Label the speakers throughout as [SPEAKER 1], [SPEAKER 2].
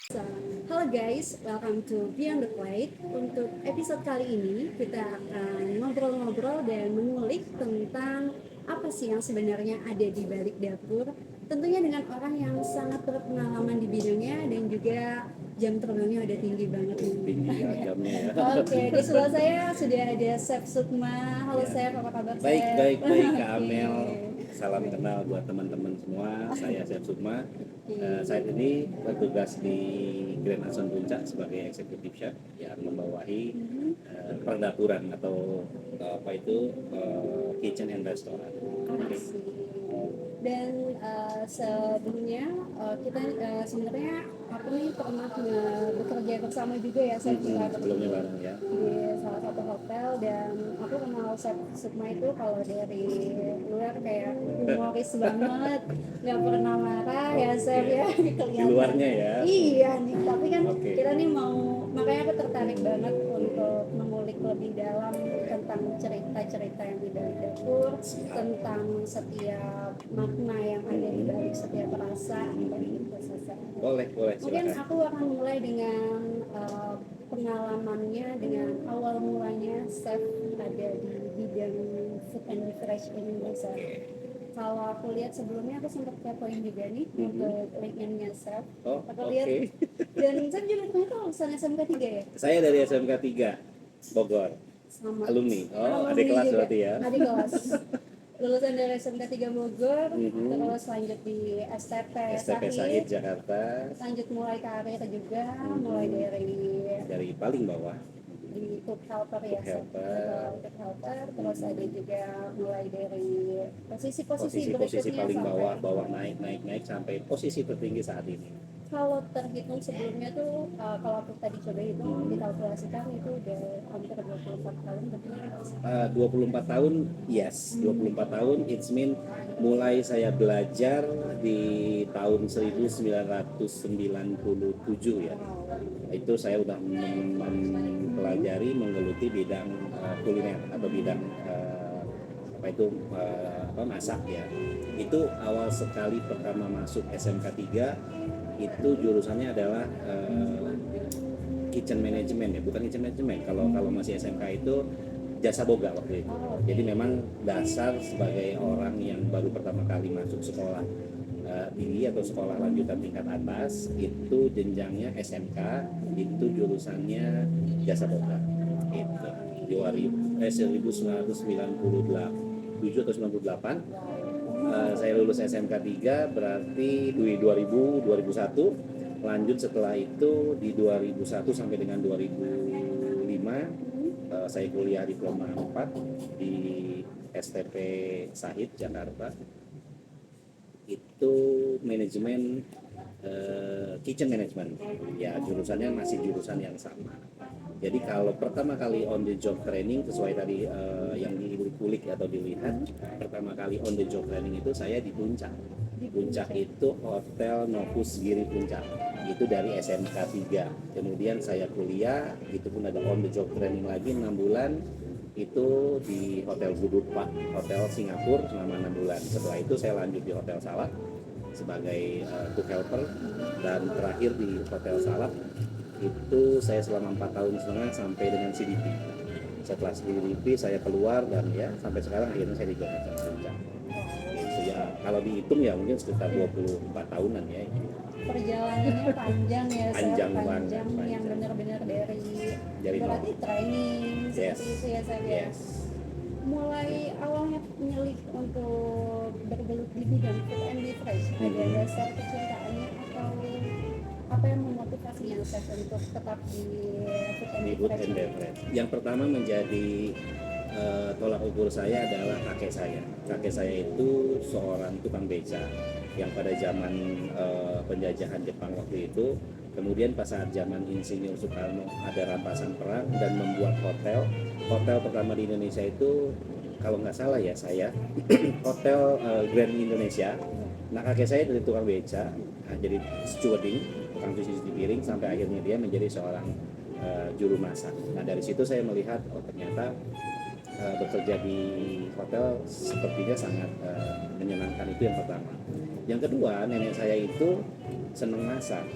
[SPEAKER 1] Halo guys, welcome to Beyond the Plate. Untuk episode kali ini kita akan ngobrol-ngobrol dan mengulik tentang apa sih yang sebenarnya ada di balik dapur. Tentunya dengan orang yang sangat berpengalaman di bidangnya dan juga jam terbangnya udah tinggi banget nih.
[SPEAKER 2] Tinggi ya jamnya ya.
[SPEAKER 1] Oke, di sebelah saya sudah ada Chef Sukma. Halo
[SPEAKER 2] Ya.
[SPEAKER 1] Chef, apa kabar
[SPEAKER 2] Baik,
[SPEAKER 1] Chef?
[SPEAKER 2] baik, baik Kak
[SPEAKER 1] Oke.
[SPEAKER 2] Amel. Salam kenal buat teman-teman semua. Saya Chef Sukma.
[SPEAKER 1] Oke.
[SPEAKER 2] Saat ini bertugas di Grand Anson Puncak sebagai eksekutif chef yang membawahi perdaturan atau apa itu kitchen and restaurant.
[SPEAKER 1] Dan sebelumnya kita sebenarnya aku nih pernah bekerja bersama juga ya saya
[SPEAKER 2] Sebelumnya bareng ya.
[SPEAKER 1] di salah satu hotel dan aku kenal Chef Sukma itu kalau dari luar kayak humoris banget, nggak pernah marah ya Chef ya
[SPEAKER 2] Di
[SPEAKER 1] kelihatan.
[SPEAKER 2] luarnya ya.
[SPEAKER 1] Iya nih, tapi kan
[SPEAKER 2] Oke.
[SPEAKER 1] kita nih makanya aku tertarik banget untuk mengulik lebih dalam tentang cerita-cerita yang di balik dapur, tentang setiap makna yang ada di balik setiap rasa dan prosesnya.
[SPEAKER 2] Boleh,
[SPEAKER 1] Mungkin
[SPEAKER 2] silakan.
[SPEAKER 1] aku akan mulai dengan pengalamannya, dengan awal mulanya Chef ada di bidang food and beverage Indonesia. Kalau aku lihat sebelumnya aku sempat kepoin juga nih untuk LinkedIn-nya Chef.
[SPEAKER 2] Oh,
[SPEAKER 1] Aku
[SPEAKER 2] oke.
[SPEAKER 1] lihat dan Chef juga ternyata lulusan SMK 3 ya?
[SPEAKER 2] Saya dari SMK 3 Bogor.
[SPEAKER 1] Sama.
[SPEAKER 2] Alumni. Oh,
[SPEAKER 1] Alumni
[SPEAKER 2] adik kelas
[SPEAKER 1] juga.
[SPEAKER 2] berarti ya.
[SPEAKER 1] Adik kelas. Lulusan dari SMK 3 Bogor,
[SPEAKER 2] Mhm.
[SPEAKER 1] terus lanjut di STP
[SPEAKER 2] STP Sahid Jakarta.
[SPEAKER 1] lanjut mulai karir juga, mulai
[SPEAKER 2] Dari paling bawah.
[SPEAKER 1] di food helper ya,
[SPEAKER 2] Food helper.
[SPEAKER 1] food helper, terus ada juga mulai dari posisi
[SPEAKER 2] Posisi
[SPEAKER 1] berikutnya
[SPEAKER 2] paling
[SPEAKER 1] sampai
[SPEAKER 2] bawah naik sampai posisi tertinggi saat ini.
[SPEAKER 1] kalau terhitung sebelumnya tuh kalau aku tadi coba hitung dikalkulasikan itu udah hampir 24 tahun betul ya?
[SPEAKER 2] 24 tahun, yes, 24 tahun. It's mean mulai saya belajar di tahun 1997 ya. Itu saya udah mempelajari, menggeluti bidang kuliner atau bidang masak ya. Itu awal sekali pertama masuk SMK 3 itu jurusannya adalah kitchen management ya, bukan kitchen management. Kalau masih SMK itu jasa boga waktu itu. Jadi memang dasar sebagai orang yang baru pertama kali masuk sekolah tinggi atau sekolah lanjutan tingkat atas itu jenjangnya SMK itu jurusannya jasa boga. Itu 1997 atau 98 saya lulus SMK 3 berarti di 2001 lanjut setelah itu di 2001 sampai dengan 2005 saya kuliah diploma 4 di STP Sahid Jakarta itu manajemen kitchen management ya, jurusannya masih jurusan yang sama. Jadi kalau pertama kali on the job training sesuai tadi yang dikulik atau dilihat, pertama kali on the job training itu saya di Puncak. Di Puncak itu Hotel Novus Giri Puncak. Itu dari SMK 3. Kemudian saya kuliah, itu pun ada on the job training lagi 6 bulan. Itu di Hotel Gubuk Pak, Hotel Singapura selama 6 bulan. Setelah itu saya lanjut di Hotel Salak sebagai cook helper, dan terakhir di Hotel Salak itu saya selama 4 tahun setengah sampai dengan CDP. Setelah CDP saya keluar dan ya sampai sekarang akhirnya saya di Jakarta Puncak. Itu ya kalau dihitung ya mungkin sekitar 24 tahunan ya.
[SPEAKER 1] Perjalanannya panjang ya,
[SPEAKER 2] Panjang
[SPEAKER 1] Chef,
[SPEAKER 2] banget,
[SPEAKER 1] yang
[SPEAKER 2] panjang.
[SPEAKER 1] benar-benar
[SPEAKER 2] Dari
[SPEAKER 1] berarti
[SPEAKER 2] nol.
[SPEAKER 1] training
[SPEAKER 2] Yes.
[SPEAKER 1] seperti itu ya Chef ya.
[SPEAKER 2] Yes.
[SPEAKER 1] Mulai awalnya nyelih untuk bergelut di bidang food and beverage, ada dasar kecintaannya atau apa yang memotivasi yang Chef untuk tetap di food and
[SPEAKER 2] Di food
[SPEAKER 1] beverage?
[SPEAKER 2] and beverage. Yang pertama menjadi tolak ukur saya adalah kakek saya. Kakek saya itu seorang tukang beca yang pada zaman penjajahan Jepang waktu itu, kemudian pas saat zaman Insinyur Soekarno ada rampasan perang dan membuat hotel. Hotel pertama di Indonesia itu kalau nggak salah ya saya Hotel Grand Indonesia. Nah kakek saya dari tukang beca, jadi stewarding, tukang cuci piring sampai akhirnya dia menjadi seorang juru masak. Nah dari situ saya melihat oh ternyata bekerja di hotel sepertinya sangat menyenangkan, itu yang pertama. Yang kedua, nenek saya itu seneng masak.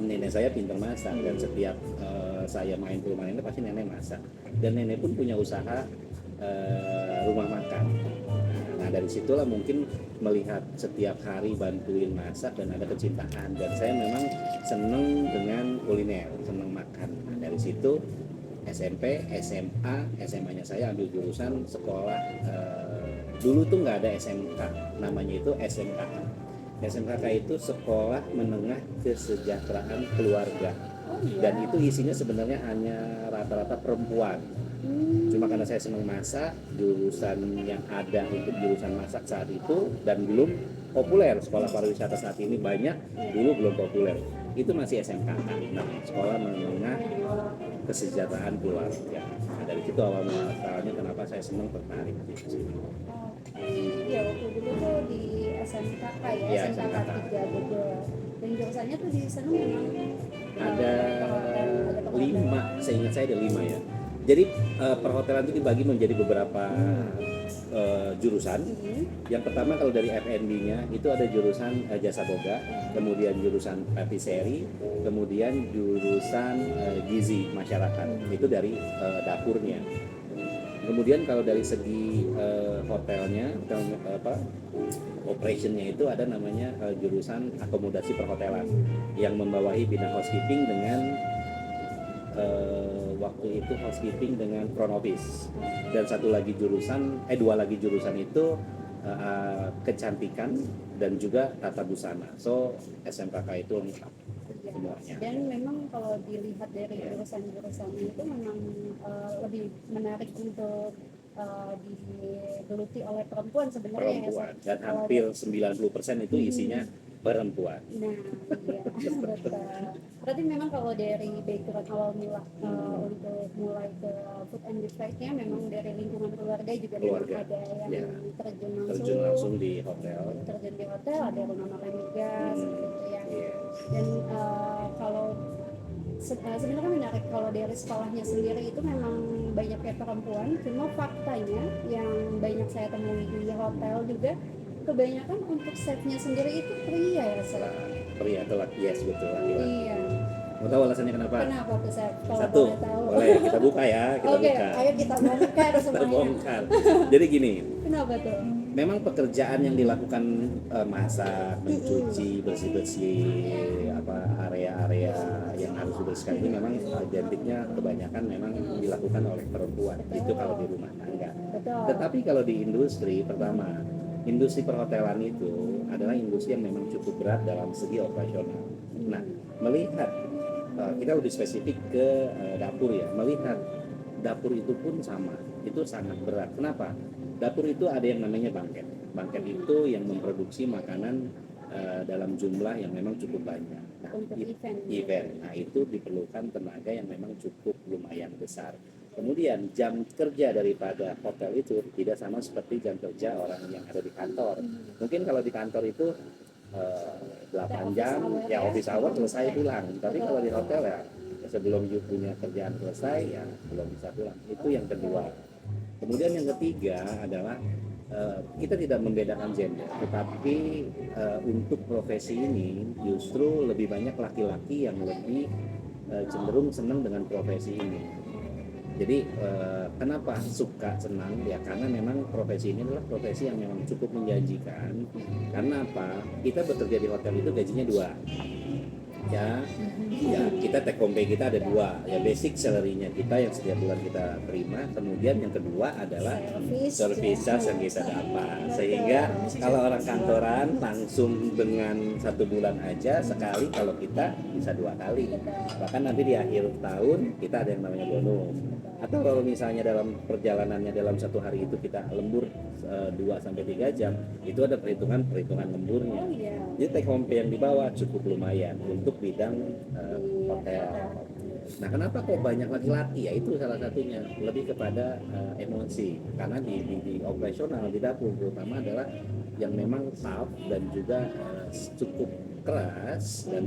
[SPEAKER 2] Nenek saya pintar masak dan setiap saya main ke rumah nenek pasti nenek masak. Dan nenek pun punya usaha rumah makan. Nah dari situlah mungkin melihat setiap hari bantuin masak dan ada kecintaan. Dan saya memang seneng dengan kuliner, seneng makan. Nah dari situ SMP, SMA, SMA-nya saya ambil jurusan sekolah. Dulu tuh nggak ada SMK, namanya itu SMKK. SMKK itu Sekolah Menengah Kesejahteraan Keluarga.
[SPEAKER 1] Oh iya.
[SPEAKER 2] Dan itu isinya sebenarnya hanya rata-rata perempuan. Cuma karena saya senang masak, jurusan yang ada untuk jurusan masak saat itu dan belum populer. Sekolah pariwisata saat ini banyak, dulu belum populer. Itu masih SMKK, namanya Sekolah Menengah Kesejahteraan Keluarga. Nah, dari situ awal muasalnya kenapa saya senang tertarik di sini.
[SPEAKER 1] Iya, waktu dulu tuh di SMKK ya,
[SPEAKER 2] Iya,
[SPEAKER 1] SMKK
[SPEAKER 2] SMKK.
[SPEAKER 1] 3 Bogor. Dan jurusannya tuh di sana memang
[SPEAKER 2] Ada
[SPEAKER 1] perhotelan.
[SPEAKER 2] 5, seingat saya ada 5 ya. Jadi perhotelan itu dibagi menjadi beberapa jurusan. Yang pertama kalau dari F&B-nya itu ada jurusan jasa boga, kemudian jurusan patisserie, kemudian jurusan gizi masyarakat. Itu dari dapurnya. Kemudian kalau dari segi hotelnya, operationnya itu ada namanya jurusan akomodasi perhotelan yang membawahi bidang housekeeping dengan waktu itu housekeeping dengan front office. Dan dua lagi jurusan itu kecantikan dan juga tata busana. So SMKK itu lengkap semuanya.
[SPEAKER 1] Dan memang kalau dilihat dari jurusan-jurusan itu memang lebih menarik untuk digeluti oleh perempuan sebenarnya ya.
[SPEAKER 2] Perempuan dan hampir 90% itu isinya perempuan.
[SPEAKER 1] Nah, iya, betul. Berarti memang kalau dari background awal mula untuk mulai ke food and beverage-nya memang dari lingkungan keluarga juga memang
[SPEAKER 2] Keluarga,
[SPEAKER 1] ada yang
[SPEAKER 2] ya.
[SPEAKER 1] terjun
[SPEAKER 2] Terjun langsung di hotel.
[SPEAKER 1] terjun di hotel, ada rumah makan migas gitu ya.
[SPEAKER 2] Iya.
[SPEAKER 1] Dan kalau sebenarnya menarik kalau dari sekolahnya sendiri itu memang banyaknya perempuan, cuma faktanya yang banyak saya temui di hotel juga kebanyakan untuk chefnya sendiri itu pria ya, Chef?
[SPEAKER 2] Pria atau laki, yes betul laki-laki.
[SPEAKER 1] Iya.
[SPEAKER 2] Mau tahu alasannya kenapa?
[SPEAKER 1] Kenapa tuh, Chef? Kalau
[SPEAKER 2] Satu,
[SPEAKER 1] boleh tahu.
[SPEAKER 2] boleh kita buka ya, kita
[SPEAKER 1] Oke,
[SPEAKER 2] buka.
[SPEAKER 1] ayo kita bongkar
[SPEAKER 2] Kita
[SPEAKER 1] semuanya.
[SPEAKER 2] bongkar. Jadi gini,
[SPEAKER 1] Kenapa tuh?
[SPEAKER 2] memang pekerjaan yang dilakukan masak, mencuci, bersih-bersih area-area yang harus dibersihkan ini memang identiknya kebanyakan memang dilakukan oleh perempuan. Itu kalau di rumah tangga.
[SPEAKER 1] Betul.
[SPEAKER 2] Tetapi kalau di industri, pertama, industri perhotelan itu adalah industri yang memang cukup berat dalam segi operasional. Nah, melihat kita lebih spesifik ke dapur ya, melihat dapur itu pun sama, itu sangat berat. Kenapa? Dapur itu ada yang namanya bangket. Bangket itu yang memproduksi makanan dalam jumlah yang memang cukup banyak. Nah,
[SPEAKER 1] Untuk event.
[SPEAKER 2] Nah, itu diperlukan tenaga yang memang cukup lumayan besar. Kemudian jam kerja daripada hotel itu tidak sama seperti jam kerja orang yang ada di kantor. Mungkin kalau di kantor itu 8 jam, ya office hour selesai pulang. Tapi kalau di hotel ya sebelum you punya kerjaan selesai ya belum bisa pulang. Itu yang kedua. Kemudian yang ketiga adalah kita tidak membedakan gender, tetapi untuk profesi ini justru lebih banyak laki-laki yang lebih cenderung senang dengan profesi ini. Jadi kenapa suka senang ya karena memang profesi ini adalah profesi yang memang cukup menjanjikan. Karena apa? Kita bekerja di hotel itu gajinya 2. Ya kita take home pay kita ada 2 ya, basic salary-nya kita yang setiap bulan kita terima, kemudian yang kedua adalah service charge yang kita dapat, sehingga kalau orang kantoran langsung dengan 1 bulan aja sekali, kalau kita bisa 2 kali, bahkan nanti di akhir tahun kita ada yang namanya bonus. Atau kalau misalnya dalam perjalanannya dalam 1 hari itu kita lembur 2-3 jam, itu ada perhitungan lemburnya. Jadi take home pay yang dibawa cukup lumayan untuk bidang hotel. Nah, kenapa kok banyak laki-laki? Ya itu salah satunya, lebih kepada emosi. Karena di operasional di dapur terutama adalah yang memang tough dan juga cukup keras, dan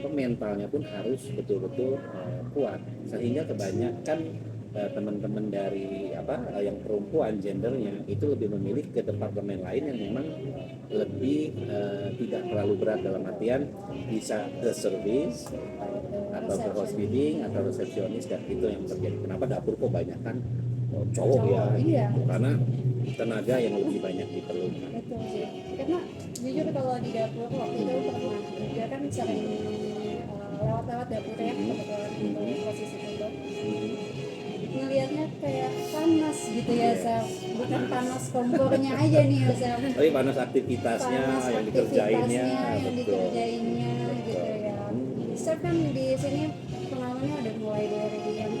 [SPEAKER 2] mentalnya pun harus betul-betul kuat, sehingga kebanyakan teman-teman dari yang perempuan gendernya itu lebih memilih ke departemen lain yang memang lebih tidak terlalu berat, dalam artian bisa ke service atau ke housekeeping atau resepsionis, dan itu yang terjadi. Kenapa dapur kok banyak kan cowok ya?
[SPEAKER 1] Iya.
[SPEAKER 2] Gitu. Karena tenaga yang lebih banyak diperlukan.
[SPEAKER 1] Betul sih, karena jujur kalau di dapur waktu itu pernah juga kan sering lewat-lewat dapur ya, kebetulan untuk posisi itu ngelihatnya kayak panas gitu ya, Sam. Bukan panas kompornya aja nih ya, Sam.
[SPEAKER 2] Tapi panas aktivitasnya
[SPEAKER 1] Panas
[SPEAKER 2] yang dikerjainnya,
[SPEAKER 1] yang dikerjainnya gitu ya. Chef kan di sini pengalamannya ada mulai dari yang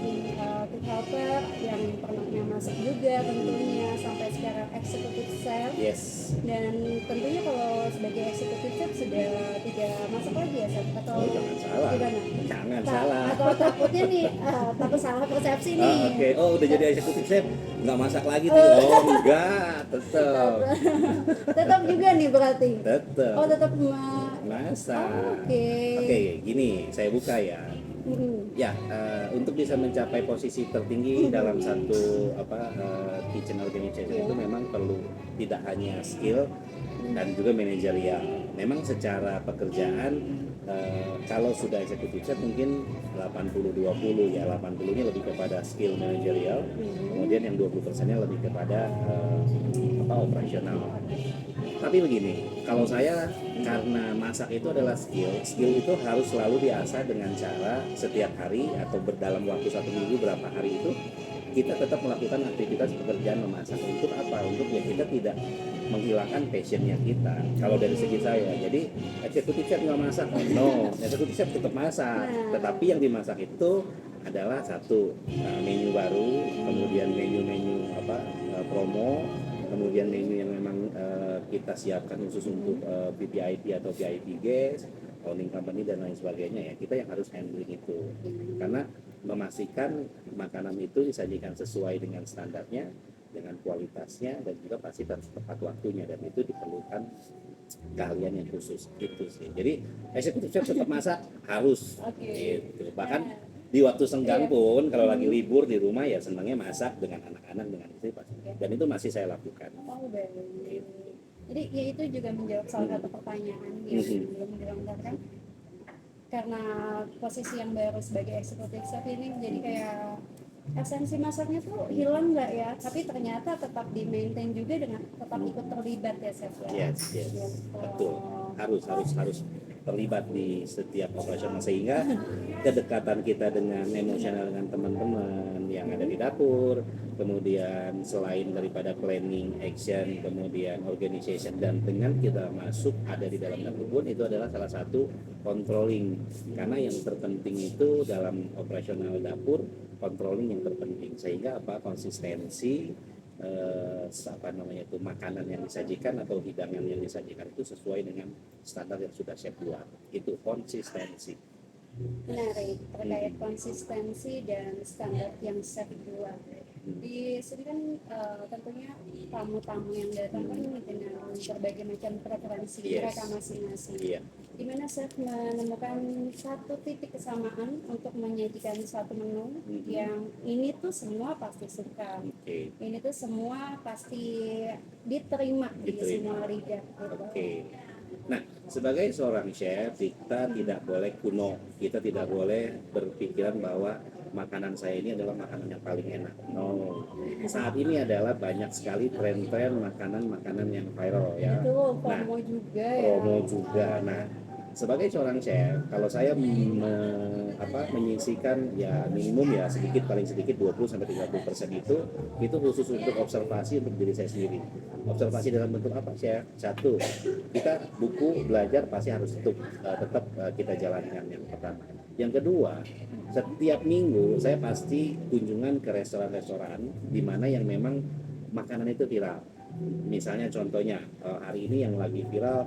[SPEAKER 1] cook helper, yang pernahnya masak juga tentunya, sampai sekarang executive chef.
[SPEAKER 2] Yes.
[SPEAKER 1] Dan tentunya kalau sebagai executive chef sudah tidak masak lagi ya, Chef? Atau
[SPEAKER 2] Jangan salah.
[SPEAKER 1] gimana?
[SPEAKER 2] Jangan salah.
[SPEAKER 1] Atau takutnya nih, takut salah persepsi nih.
[SPEAKER 2] Oke. Oh, udah jadi executive chef, nggak masak lagi nih? Oh, enggak, tetap.
[SPEAKER 1] Tetap juga nih berarti.
[SPEAKER 2] Tetap.
[SPEAKER 1] Oh, tetap
[SPEAKER 2] Masak.
[SPEAKER 1] Oke.
[SPEAKER 2] Oke, gini, saya buka ya. Ya, untuk bisa mencapai posisi tertinggi dalam satu kitchen organization itu memang perlu tidak hanya skill dan juga manajerial. Memang secara pekerjaan kalau sudah executive chef mungkin 80-20 ya, 80-nya lebih kepada skill manajerial, kemudian yang 20%-nya lebih kepada operasional. Tapi begini, kalau saya karena masak itu adalah skill itu harus selalu diasah dengan cara setiap hari atau berdalam waktu 1 minggu berapa hari itu kita tetap melakukan aktivitas pekerjaan memasak. Untuk apa? Untuk ya kita tidak menghilangkan passionnya kita. Kalau dari segi saya, jadi eksekutif chef nggak masak, no, eksekutif chef tetap masak. Tetapi yang dimasak itu adalah satu menu baru, kemudian menu-menu promo, kemudian menu yang memang kita siapkan khusus untuk VVIP atau VIP guest, owning company dan lain sebagainya ya. Kita yang harus handling itu. Karena memastikan makanan itu disajikan sesuai dengan standarnya, dengan kualitasnya, dan juga pasti tepat waktunya, dan itu diperlukan keahlian yang khusus itu sih. Jadi eksekutif chef tetap masak harus gitu. Bahkan di waktu senggang pun kalau lagi libur di rumah ya senangnya masak dengan anak-anak, dengan istri pasti. Dan itu masih saya lakukan.
[SPEAKER 1] Oh, baik. Jadi ya itu juga menjawab salah satu pertanyaan yang belum dilontarkan. Karena posisi yang baru sebagai eksekutif chef ini jadi kayak esensi masaknya tuh hilang nggak ya? Tapi ternyata tetap di maintain juga dengan tetap ikut terlibat ya, chef ya.
[SPEAKER 2] Yes. Betul. Harus terlibat di setiap operasional, sehingga kedekatan kita dengan emosional dengan teman-teman yang ada di dapur, kemudian selain daripada planning, action, kemudian organization, dan dengan kita masuk ada di dalam dapur pun itu adalah salah satu controlling. Karena yang terpenting itu dalam operasional dapur, controlling yang terpenting, sehingga konsistensi makanan yang disajikan atau hidangan yang disajikan itu sesuai dengan standar yang sudah chef buat. Itu konsistensi.
[SPEAKER 1] Menarik terkait konsistensi dan standar yang chef buat. Di sini kan tentunya tamu-tamu yang datang kan dengan berbagai macam preferensi mereka masing-masing. Dimana chef menemukan satu titik kesamaan untuk menyajikan satu menu yang ini tuh semua pasti suka, ini tuh semua pasti diterima di semua lidah.
[SPEAKER 2] Nah, sebagai seorang chef kita tidak boleh kuno, kita tidak boleh berpikiran bahwa makanan saya ini adalah makanan yang paling enak. No, saat ini adalah banyak sekali tren-tren makanan-makanan yang viral ya.
[SPEAKER 1] Itu promo juga ya.
[SPEAKER 2] Promo juga. Nah, sebagai seorang chef, kalau saya menyisikan ya minimum ya sedikit, paling sedikit 20-30% itu khusus untuk observasi untuk diri saya sendiri. Observasi dalam bentuk apa, chef? Satu, kita buku belajar pasti harus tetap kita jalankan, yang pertama. Yang kedua, setiap minggu saya pasti kunjungan ke restoran-restoran di mana yang memang makanan itu viral. Misalnya contohnya hari ini yang lagi viral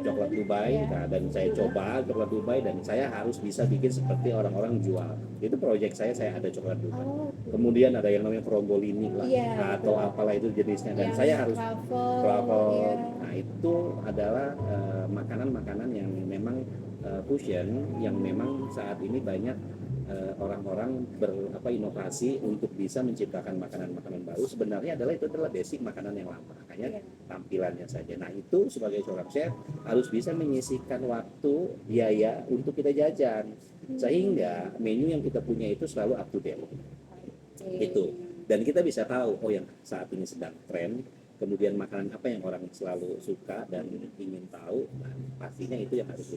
[SPEAKER 2] coklat Dubai. Nah, dan saya coba coklat Dubai dan saya harus bisa bikin seperti orang-orang jual. Itu proyek saya ada coklat Dubai. Kemudian ada yang namanya Frombolini lah, atau apalah itu jenisnya, dan saya harus truffle. Nah, itu adalah makanan-makanan yang memang fusion, yang memang saat ini banyak orang-orang inovasi untuk bisa menciptakan makanan-makanan baru. Sebenarnya itu adalah basic makanan yang lama, makanya tampilannya saja. Nah itu sebagai seorang chef harus bisa menyisihkan waktu, biaya untuk kita jajan, sehingga menu yang kita punya itu selalu up to date. Itu, dan kita bisa tahu oh yang saat ini sedang tren, kemudian makanan apa yang orang selalu suka dan ingin tahu. Nah, pastinya itu yang harus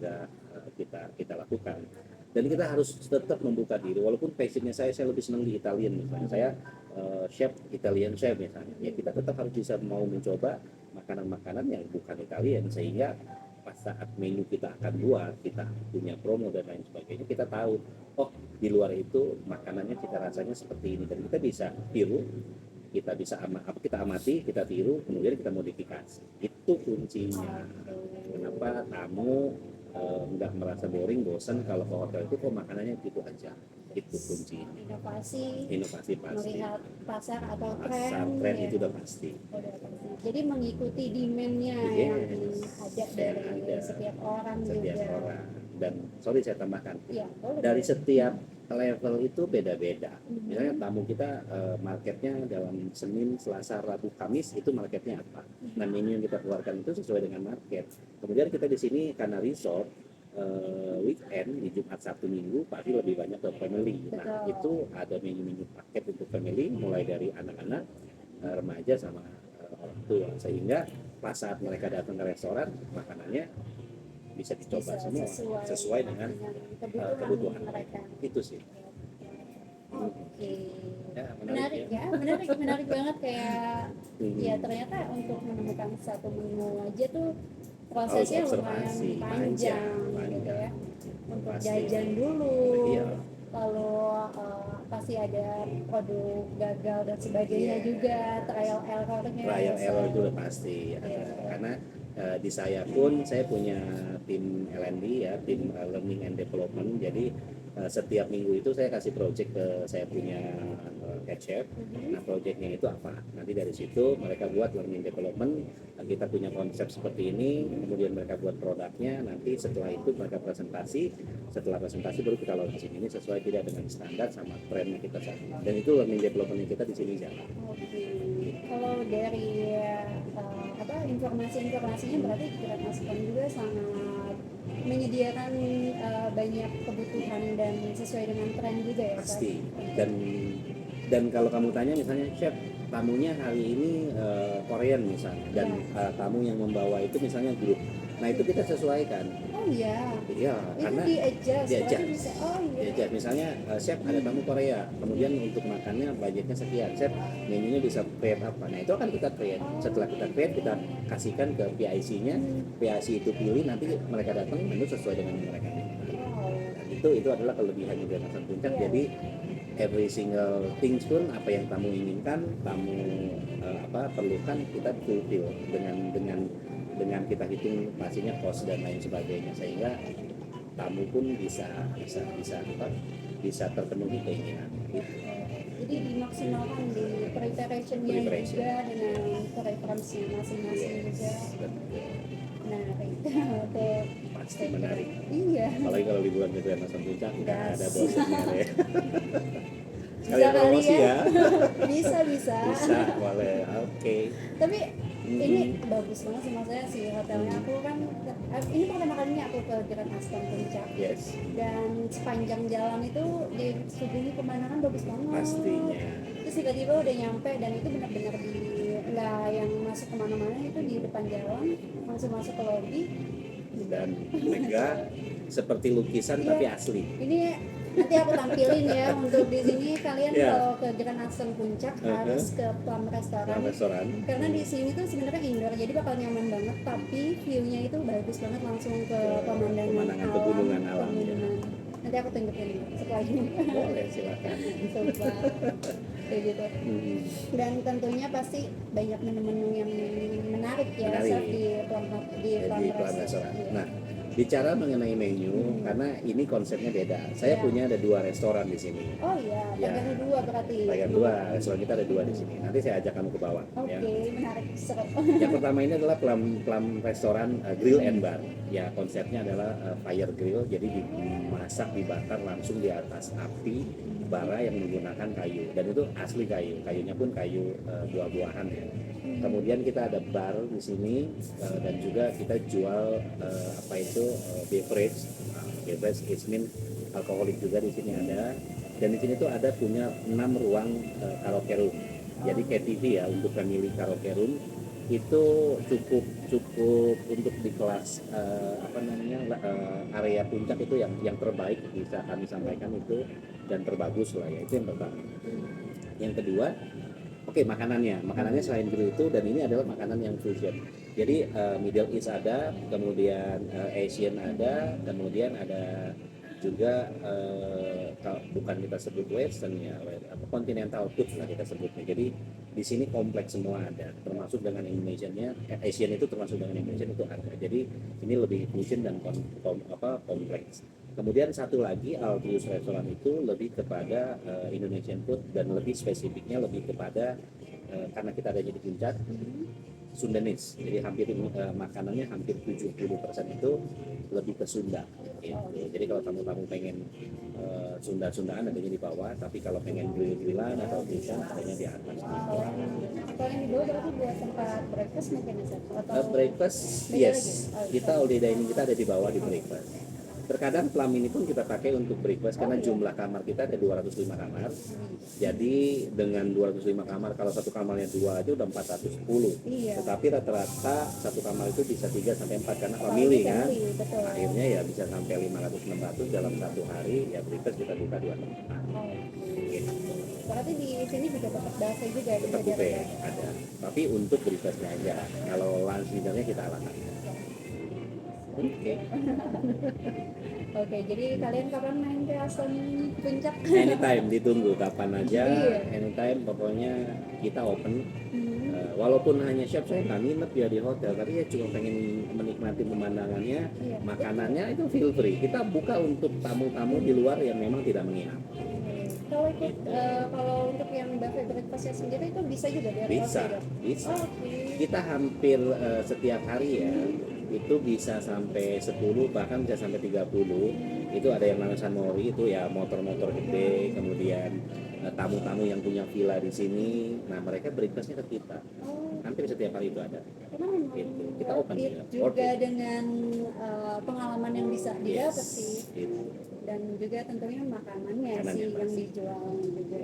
[SPEAKER 2] kita lakukan, dan kita harus tetap membuka diri. Walaupun passionnya saya lebih senang di Italian misalnya, saya chef Italian chef misalnya, ya kita tetap harus bisa mau mencoba makanan-makanan yang bukan Italian, sehingga pas saat menu kita akan buat, kita punya promo dan lain sebagainya, kita tahu oh di luar itu makanannya cita rasanya seperti ini, dan kita bisa tiru, kita amati, kita tiru, kemudian kita modifikasi. Itu kuncinya. Kenapa tamu nggak merasa boring, bosan kalau ke hotel itu kok makanannya gitu aja. Itu kuncinya. Inovasi pasti.
[SPEAKER 1] Melihat pasar atau
[SPEAKER 2] tren itu udah pasti.
[SPEAKER 1] Jadi mengikuti demand-nya yang ada dari setiap orang juga.
[SPEAKER 2] Dan saya tambahkan,
[SPEAKER 1] ya,
[SPEAKER 2] dari setiap level itu beda-beda. Misalnya tamu kita marketnya dalam Senin, Selasa, Rabu, Kamis itu marketnya apa. Nah menu yang kita keluarkan itu sesuai dengan market. Kemudian kita di sini karena resort, weekend di Jumat, Sabtu, Minggu pasti lebih banyak ke family. Nah itu ada menu-menu paket untuk family, mulai dari anak-anak, remaja sama orang tua, sehingga pas saat mereka datang ke restoran makanannya bisa dicoba semua sesuai dengan kebutuhan mereka. Itu sih.
[SPEAKER 1] Oke.
[SPEAKER 2] Ya,
[SPEAKER 1] menarik banget kayak ya ternyata untuk menemukan satu menu aja tuh prosesnya lumayan panjang gitu ya. Untuk jajan dulu. Iya. Lalu pasti ada produk gagal dan sebagainya juga, trial errornya.
[SPEAKER 2] Trial error itu udah pasti ada. Karena di saya pun saya punya tim L&D ya, tim Learning and Development. Jadi setiap minggu itu saya kasih project ke saya punya head chef. Nah projectnya itu apa? Nanti dari situ mereka buat learning development. Kita punya konsep seperti ini, kemudian mereka buat produknya. Nanti setelah itu mereka presentasi. Setelah presentasi baru kita launching. Ini sesuai tidak dengan standar sama trend kita saat ini. Dan itu learning development kita di sini jalan.
[SPEAKER 1] Kalau dari informasinya berarti kita masukan juga sangat menyediakan banyak kebutuhan dan sesuai dengan tren juga ya
[SPEAKER 2] pasti. Dan kalau kamu tanya misalnya chef tamunya hari ini Korean misalnya, dan tamu yang membawa itu misalnya grup, nah itu kita sesuaikan. Iya, karena
[SPEAKER 1] di-adjust.
[SPEAKER 2] Misalnya chef ada tamu Korea, kemudian untuk makannya budgetnya sekian, chef menunya bisa create apa, nah itu akan kita create. Setelah kita create, kita kasihkan ke PIC-nya, PIC itu pilih, nanti mereka datang menu sesuai dengan yang mereka minta. Dan itu adalah kelebihan juga Nasan Puncak. Jadi every single things pun apa yang tamu inginkan, tamu perlukan, kita fulfill dengan kita hitung pastinya cost dan lain sebagainya, sehingga tamu pun bisa terpenuhi keinginan gitu.
[SPEAKER 1] Jadi dimaksimalkan di preparation-nya juga dengan preferensi masing-masing juga. Menarik.
[SPEAKER 2] Pasti menarik.
[SPEAKER 1] Iya.
[SPEAKER 2] Apalagi kalau liburan ke Nasan Puncak nggak ada bosannya ya.
[SPEAKER 1] Bisa kali ya. Bisa,
[SPEAKER 2] boleh. Oke.
[SPEAKER 1] Tapi ini bagus banget sih, maksudnya si hotelnya. Aku kan ini pertama kalinya aku ke Grand Aston Puncak.
[SPEAKER 2] Yes.
[SPEAKER 1] Dan sepanjang jalan itu disuguhi pemandangan bagus banget.
[SPEAKER 2] Pastinya.
[SPEAKER 1] Terus tiba-tiba udah nyampe, dan itu benar-benar nggak yang masuk kemana-mana, itu di depan jalan langsung masuk ke lobby.
[SPEAKER 2] Dan megah seperti lukisan tapi asli.
[SPEAKER 1] Ini nanti aku tampilin ya untuk di sini. Kalian kalau ke Grand Aston Puncak harus ke Plum Restoran. Karena di sini tuh sebenarnya indoor, jadi bakal nyaman banget, tapi view-nya itu bagus banget langsung ke pemandangan
[SPEAKER 2] pegunungan alam.
[SPEAKER 1] Nanti aku tunjukin setelah ini.
[SPEAKER 2] Boleh, silakan.
[SPEAKER 1] Kayak gitu. Dan tentunya pasti banyak menu-menu yang menarik ya, Chef, di Plum Restoran.
[SPEAKER 2] Nah, Bicara mengenai menu, karena ini konsepnya beda. Saya
[SPEAKER 1] Ya.
[SPEAKER 2] punya ada 2 restoran di sini.
[SPEAKER 1] Oh iya,
[SPEAKER 2] Ya.
[SPEAKER 1] pegang dua berarti.
[SPEAKER 2] Pegang 2, restoran kita ada 2 di sini. Nanti saya ajak kamu ke bawah.
[SPEAKER 1] Oke,
[SPEAKER 2] Ya.
[SPEAKER 1] menarik, seru.
[SPEAKER 2] Yang pertama ini adalah plum restoran grill and bar. Ya, konsepnya adalah fire grill, jadi dimasak dibakar langsung di atas api bara yang menggunakan kayu, dan itu asli kayu, kayunya pun kayu buah-buahan ya. Kemudian kita ada bar di sini dan juga kita jual beverage. Beverage it mean alkoholik juga di sini ada. Dan di sini tuh ada punya 6 ruang karaoke room. Jadi KTV ya, untuk family karaoke room itu cukup untuk di kelas area puncak itu yang terbaik bisa kami sampaikan itu, dan terbagus lah ya, itu yang pertama. Yang kedua, makanannya selain grill itu, dan ini adalah makanan yang fusion. Jadi Middle East ada, kemudian Asian ada, kemudian ada juga bukan kita sebut Western ya, continental food lah kita sebutnya. Jadi di sini kompleks semua ada, termasuk dengan Indonesianya. Asian itu termasuk dengan Indonesian itu ada. Jadi ini lebih fusion dan kompleks. Kemudian satu lagi, Altius Restoran itu lebih kepada Indonesian food, dan lebih spesifiknya lebih kepada karena kita adanya di puncak, Sundanese. Jadi hampir makanannya hampir 70% itu lebih ke Sunda. Gitu. Jadi kalau tamu-tamu pengen Sunda-Sundaan adanya di bawah, tapi kalau pengen grill-grillan atau fusion adanya di atas.
[SPEAKER 1] Kalau yang di bawah berarti buat tempat breakfast mungkin ya, atau
[SPEAKER 2] Breakfast,
[SPEAKER 1] beda
[SPEAKER 2] yes.
[SPEAKER 1] lagi? Oh,
[SPEAKER 2] Kita all day dining kita ada di bawah di breakfast. Terkadang plum ini pun kita pakai untuk breakfast karena jumlah kamar kita ada 205 kamar. Jadi dengan 205 kamar, kalau satu kamarnya 2 aja udah 410.
[SPEAKER 1] Iya.
[SPEAKER 2] Tetapi rata-rata satu kamar itu bisa 3 sampai 4 karena family kan.
[SPEAKER 1] Betul.
[SPEAKER 2] Akhirnya ya bisa sampai 500-600 dalam satu hari. Ya breakfast kita buka 2 tempat. Gitu.
[SPEAKER 1] Berarti di sini juga tetap buffet juga ya?
[SPEAKER 2] Tetap buffet ada. Tapi untuk breakfastnya aja. Kalau lunch dinnernya kita alasan.
[SPEAKER 1] Oke, jadi kalian kapan main ke Asam Puncak?
[SPEAKER 2] Anytime, ditunggu kapan aja.
[SPEAKER 1] Iya.
[SPEAKER 2] Anytime, pokoknya kita open. Walaupun hanya chef, saya nggak nginep ya di hotel, tapi ya cuma pengen menikmati pemandangannya,
[SPEAKER 1] Iya.
[SPEAKER 2] makanannya itu feel free. Kita buka untuk tamu-tamu di luar yang memang tidak menginap.
[SPEAKER 1] Kalau ikut kalau untuk yang buffet breakfastnya sendiri itu bisa juga dari
[SPEAKER 2] Bisa,
[SPEAKER 1] outsider?
[SPEAKER 2] bisa.
[SPEAKER 1] Oh, oke.
[SPEAKER 2] Kita hampir setiap hari ya, itu bisa sampai 10, bahkan bisa sampai 30. Itu ada yang namanya Sanmori, itu ya motor-motor gede, kemudian tamu-tamu yang punya villa di sini. Nah, mereka breakfastnya ke kita. Hampir setiap hari itu ada.
[SPEAKER 1] Karena memang
[SPEAKER 2] Gitu. Kita
[SPEAKER 1] worth
[SPEAKER 2] open
[SPEAKER 1] it
[SPEAKER 2] ya.
[SPEAKER 1] juga
[SPEAKER 2] Worth it.
[SPEAKER 1] dengan pengalaman yang bisa didapat
[SPEAKER 2] Yes,
[SPEAKER 1] sih,
[SPEAKER 2] gitu.
[SPEAKER 1] dan juga tentunya makanannya
[SPEAKER 2] Makanannya
[SPEAKER 1] sih yang
[SPEAKER 2] pasti.
[SPEAKER 1] dijual juga.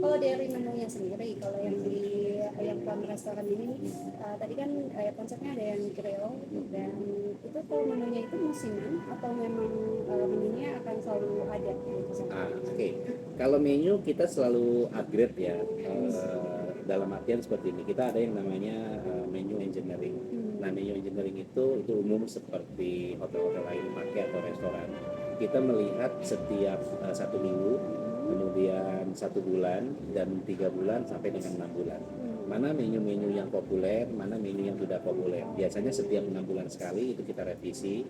[SPEAKER 1] Kalau dari menunya sendiri, kalau yang di yang Plum restoran ini tadi kan konsepnya ada yang grill, dan itu kalau menunya itu musiman atau memang menunya akan selalu ada gitu?
[SPEAKER 2] Oke. Kalau menu kita selalu upgrade ya. Dalam artian seperti ini, kita ada yang namanya menu engineering. Nah, menu engineering itu umum seperti hotel-hotel lain pakai atau restoran. Kita melihat setiap 1 minggu, kemudian 1 bulan, dan 3 bulan sampai dengan 6 bulan. Mana menu-menu yang populer, mana menu yang tidak populer. Biasanya setiap 6 bulan sekali itu kita revisi.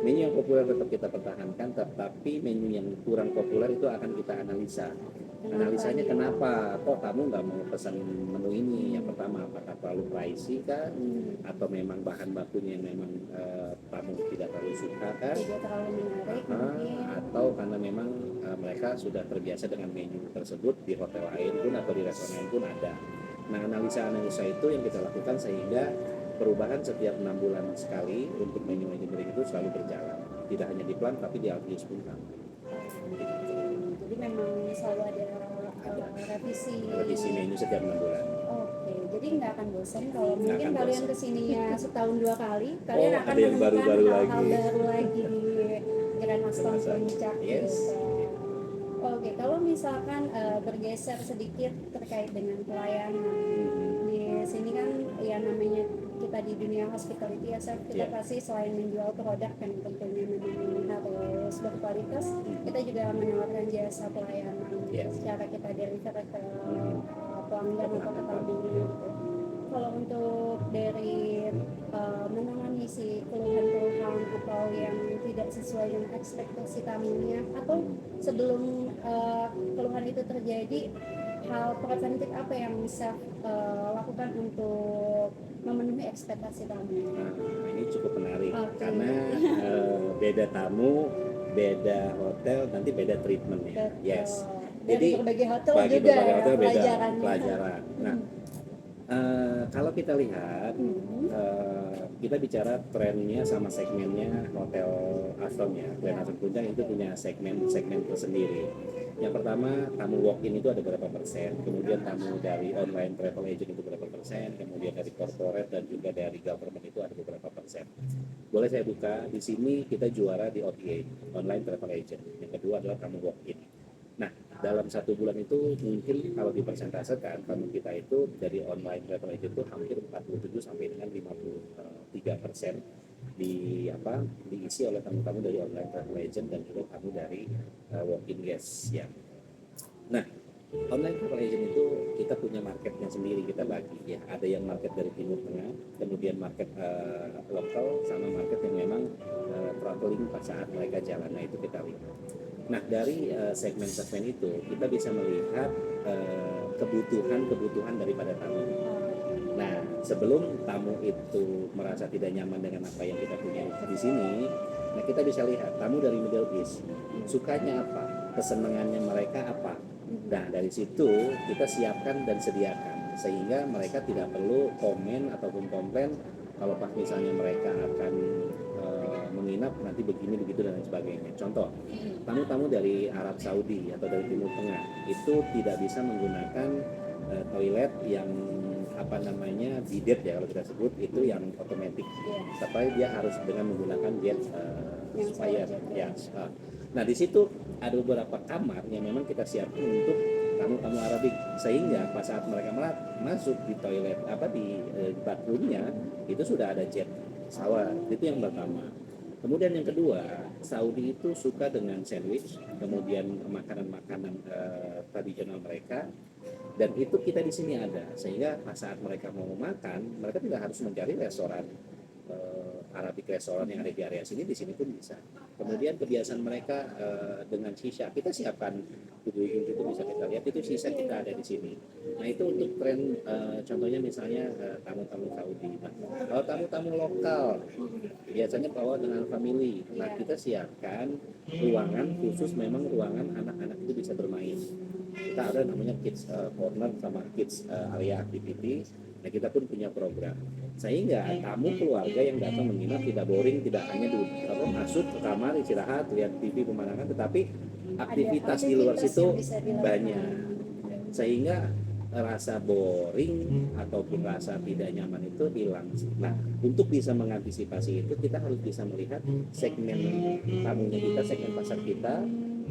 [SPEAKER 2] Menu yang populer tetap kita pertahankan, tetapi menu yang kurang populer itu akan kita analisa. Analisanya kenapa kok kamu nggak mau pesan menu ini? Yang pertama, apakah terlalu pricey kah, atau memang bahan bakunya yang memang kamu tidak terlalu suka kah,
[SPEAKER 1] Tidak terlalu menarik mungkin.
[SPEAKER 2] atau karena memang mereka sudah terbiasa dengan menu tersebut di hotel lain pun atau di restoran lain pun ada. Nah, analisa itu yang kita lakukan sehingga perubahan setiap 6 bulan sekali untuk menu engineering itu selalu berjalan. Tidak hanya di Plum tapi di Altius pun sama.
[SPEAKER 1] Jadi memang selalu ada revisi
[SPEAKER 2] menu setiap 6 bulan.
[SPEAKER 1] Oke, jadi nggak akan bosan kalau
[SPEAKER 2] Nggak
[SPEAKER 1] mungkin
[SPEAKER 2] akan
[SPEAKER 1] kalian
[SPEAKER 2] bosan.
[SPEAKER 1] kesininya setahun 2 kali, kalian akan
[SPEAKER 2] ada yang
[SPEAKER 1] menemukan
[SPEAKER 2] baru-baru
[SPEAKER 1] hal-hal
[SPEAKER 2] lagi.
[SPEAKER 1] baru lagi di Grand Aston Puncak.
[SPEAKER 2] Yes.
[SPEAKER 1] Gitu. Oke, kalau misalkan bergeser sedikit terkait dengan pelayanan, di sini kan ya namanya kita di dunia hospitality ya, Chef, kita
[SPEAKER 2] Yeah.
[SPEAKER 1] pasti selain menjual produk yang tentunya memang harus berkualitas, kita juga menawarkan jasa pelayanan
[SPEAKER 2] Yeah.
[SPEAKER 1] secara kita deliver ke pelanggan atau ke tamu gitu. Kalau untuk dari menangani si keluhan-keluhan atau yang tidak sesuai dengan ekspektasi tamunya, atau sebelum keluhan itu terjadi, hal preventif apa yang chef lakukan untuk memenuhi ekspektasi tamu?
[SPEAKER 2] Nah, ini cukup menarik
[SPEAKER 1] Oke.
[SPEAKER 2] karena beda tamu, beda hotel, nanti beda treatment ya.
[SPEAKER 1] Betul.
[SPEAKER 2] Yes.
[SPEAKER 1] Dari
[SPEAKER 2] Jadi
[SPEAKER 1] berbagai hotel
[SPEAKER 2] bagi
[SPEAKER 1] juga
[SPEAKER 2] berbagai
[SPEAKER 1] ya
[SPEAKER 2] hotel beda
[SPEAKER 1] pelajarannya.
[SPEAKER 2] pelajaran. Nah, kalau kita lihat, kita bicara trennya sama segmennya hotel Ashram ya. Grand Ashram Puncak itu punya segmen tersendiri. Yang pertama, tamu walk-in itu ada berapa persen, kemudian tamu dari online travel agent itu berapa persen, kemudian dari corporate dan juga dari government itu ada beberapa persen. Boleh saya buka, di sini kita juara di OTA, online travel agent. Yang kedua adalah tamu walk-in. Nah, dalam 1 bulan itu mungkin kalau dipersentasekan tamu kita itu dari online travel agent itu hampir 47 sampai dengan 53% diisi oleh tamu-tamu dari online travel agent dan juga tamu dari walk-in guest ya. Nah, online travel agent itu kita punya marketnya sendiri, kita bagi ya. Ada yang market dari Timur Tengah, kemudian market lokal, sama market yang memang traveling pas saat mereka jalan. Nah, itu kita lihat. Nah, dari segmen-segmen itu kita bisa melihat kebutuhan daripada tamu. Nah, sebelum tamu itu merasa tidak nyaman dengan apa yang kita punya di sini, nah kita bisa lihat tamu dari Middle East sukanya apa, kesenangannya mereka apa. Nah, dari situ kita siapkan dan sediakan sehingga mereka tidak perlu komen ataupun komplain kalau pas misalnya mereka akan menginap nanti begini begitu dan lain sebagainya. Contoh, tamu-tamu dari Arab Saudi atau dari Timur Tengah itu tidak bisa menggunakan toilet yang bidet ya kalau kita sebut itu yang otomatis, tapi dia harus dengan menggunakan jet supaya ya. Nah, di situ ada beberapa kamar yang memang kita siapkan untuk tamu-tamu Arabik sehingga pas saat mereka masuk di toilet di bathroomnya itu sudah ada jet pesawat. Itu yang pertama. Kemudian yang kedua, Saudi itu suka dengan sandwich, kemudian makanan-makanan tradisional mereka, dan itu kita di sini ada, sehingga pas saat mereka mau makan, mereka tidak harus mencari restoran Arabic restoran yang ada di area sini, di sini pun bisa. Kemudian kebiasaan mereka dengan shisha, kita siapkan di ujung itu bisa kita lihat itu shisha kita ada di sini. Nah, itu untuk tren contohnya misalnya tamu-tamu Saudi. Nah, kalau tamu-tamu lokal biasanya bawa dengan family. Nah, kita siapkan ruangan khusus, memang ruangan anak-anak itu bisa bermain. Kita ada namanya kids corner sama kids area activity. Nah, kita pun punya program sehingga tamu keluarga yang datang menginap tidak boring, tidak hanya masuk ke kamar istirahat lihat TV pemandangan, tetapi aktivitas di luar situ banyak sehingga rasa boring ataupun rasa tidak nyaman itu hilang. Nah, untuk bisa mengantisipasi itu kita harus bisa melihat segmen tamunya kita, segmen pasar kita,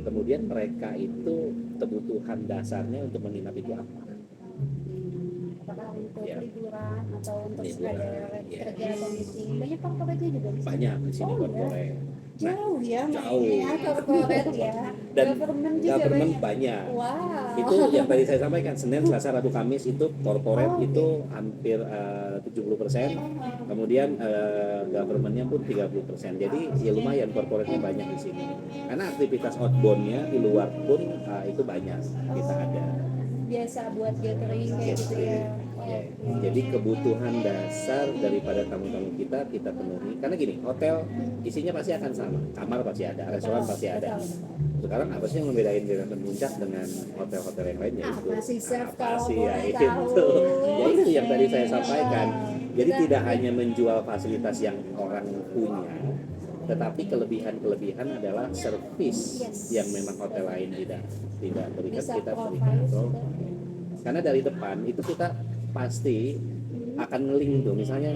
[SPEAKER 2] kemudian mereka itu kebutuhan dasarnya untuk menginap itu apa.
[SPEAKER 1] Apakah untuk
[SPEAKER 2] Ya.
[SPEAKER 1] liburan atau untuk
[SPEAKER 2] Liburan,
[SPEAKER 1] sekadar
[SPEAKER 2] ya.
[SPEAKER 1] kerja atau meeting, banyak corporate juga di sini.
[SPEAKER 2] Banyak di sini
[SPEAKER 1] Oh,
[SPEAKER 2] corporate.
[SPEAKER 1] Jauh ya,
[SPEAKER 2] jauh.
[SPEAKER 1] mainnya corporate ya.
[SPEAKER 2] Dan
[SPEAKER 1] government juga
[SPEAKER 2] government
[SPEAKER 1] banyak.
[SPEAKER 2] banyak.
[SPEAKER 1] Wow.
[SPEAKER 2] Itu yang tadi saya sampaikan, Senin, Selasa, Rabu, Kamis itu corporate itu hampir 70%, kemudian governmentnya pun 30%. Jadi ya lumayan corporate-nya banyak di sini. Karena aktivitas outbound-nya di luar pun itu banyak kita ada.
[SPEAKER 1] Biasa buat gathering kayak gitu ya.
[SPEAKER 2] Ya. Jadi kebutuhan dasar daripada tamu-tamu kita penuhi. Karena gini, hotel isinya pasti akan sama, kamar pasti ada, restoran pasti ada. Sekarang apa sih yang membedain Grand Ashram Puncak dengan hotel-hotel yang lain?
[SPEAKER 1] Apa sih, Chef, kalau
[SPEAKER 2] sih ya
[SPEAKER 1] boleh
[SPEAKER 2] itu?
[SPEAKER 1] tahu?
[SPEAKER 2] Ya itu yang tadi saya sampaikan. Jadi tidak hanya menjual fasilitas yang orang punya, tetapi kelebihan adalah servis yang memang hotel lain tidak berikan, kita berikan. Karena dari depan itu kita pasti akan nge-link tuh, misalnya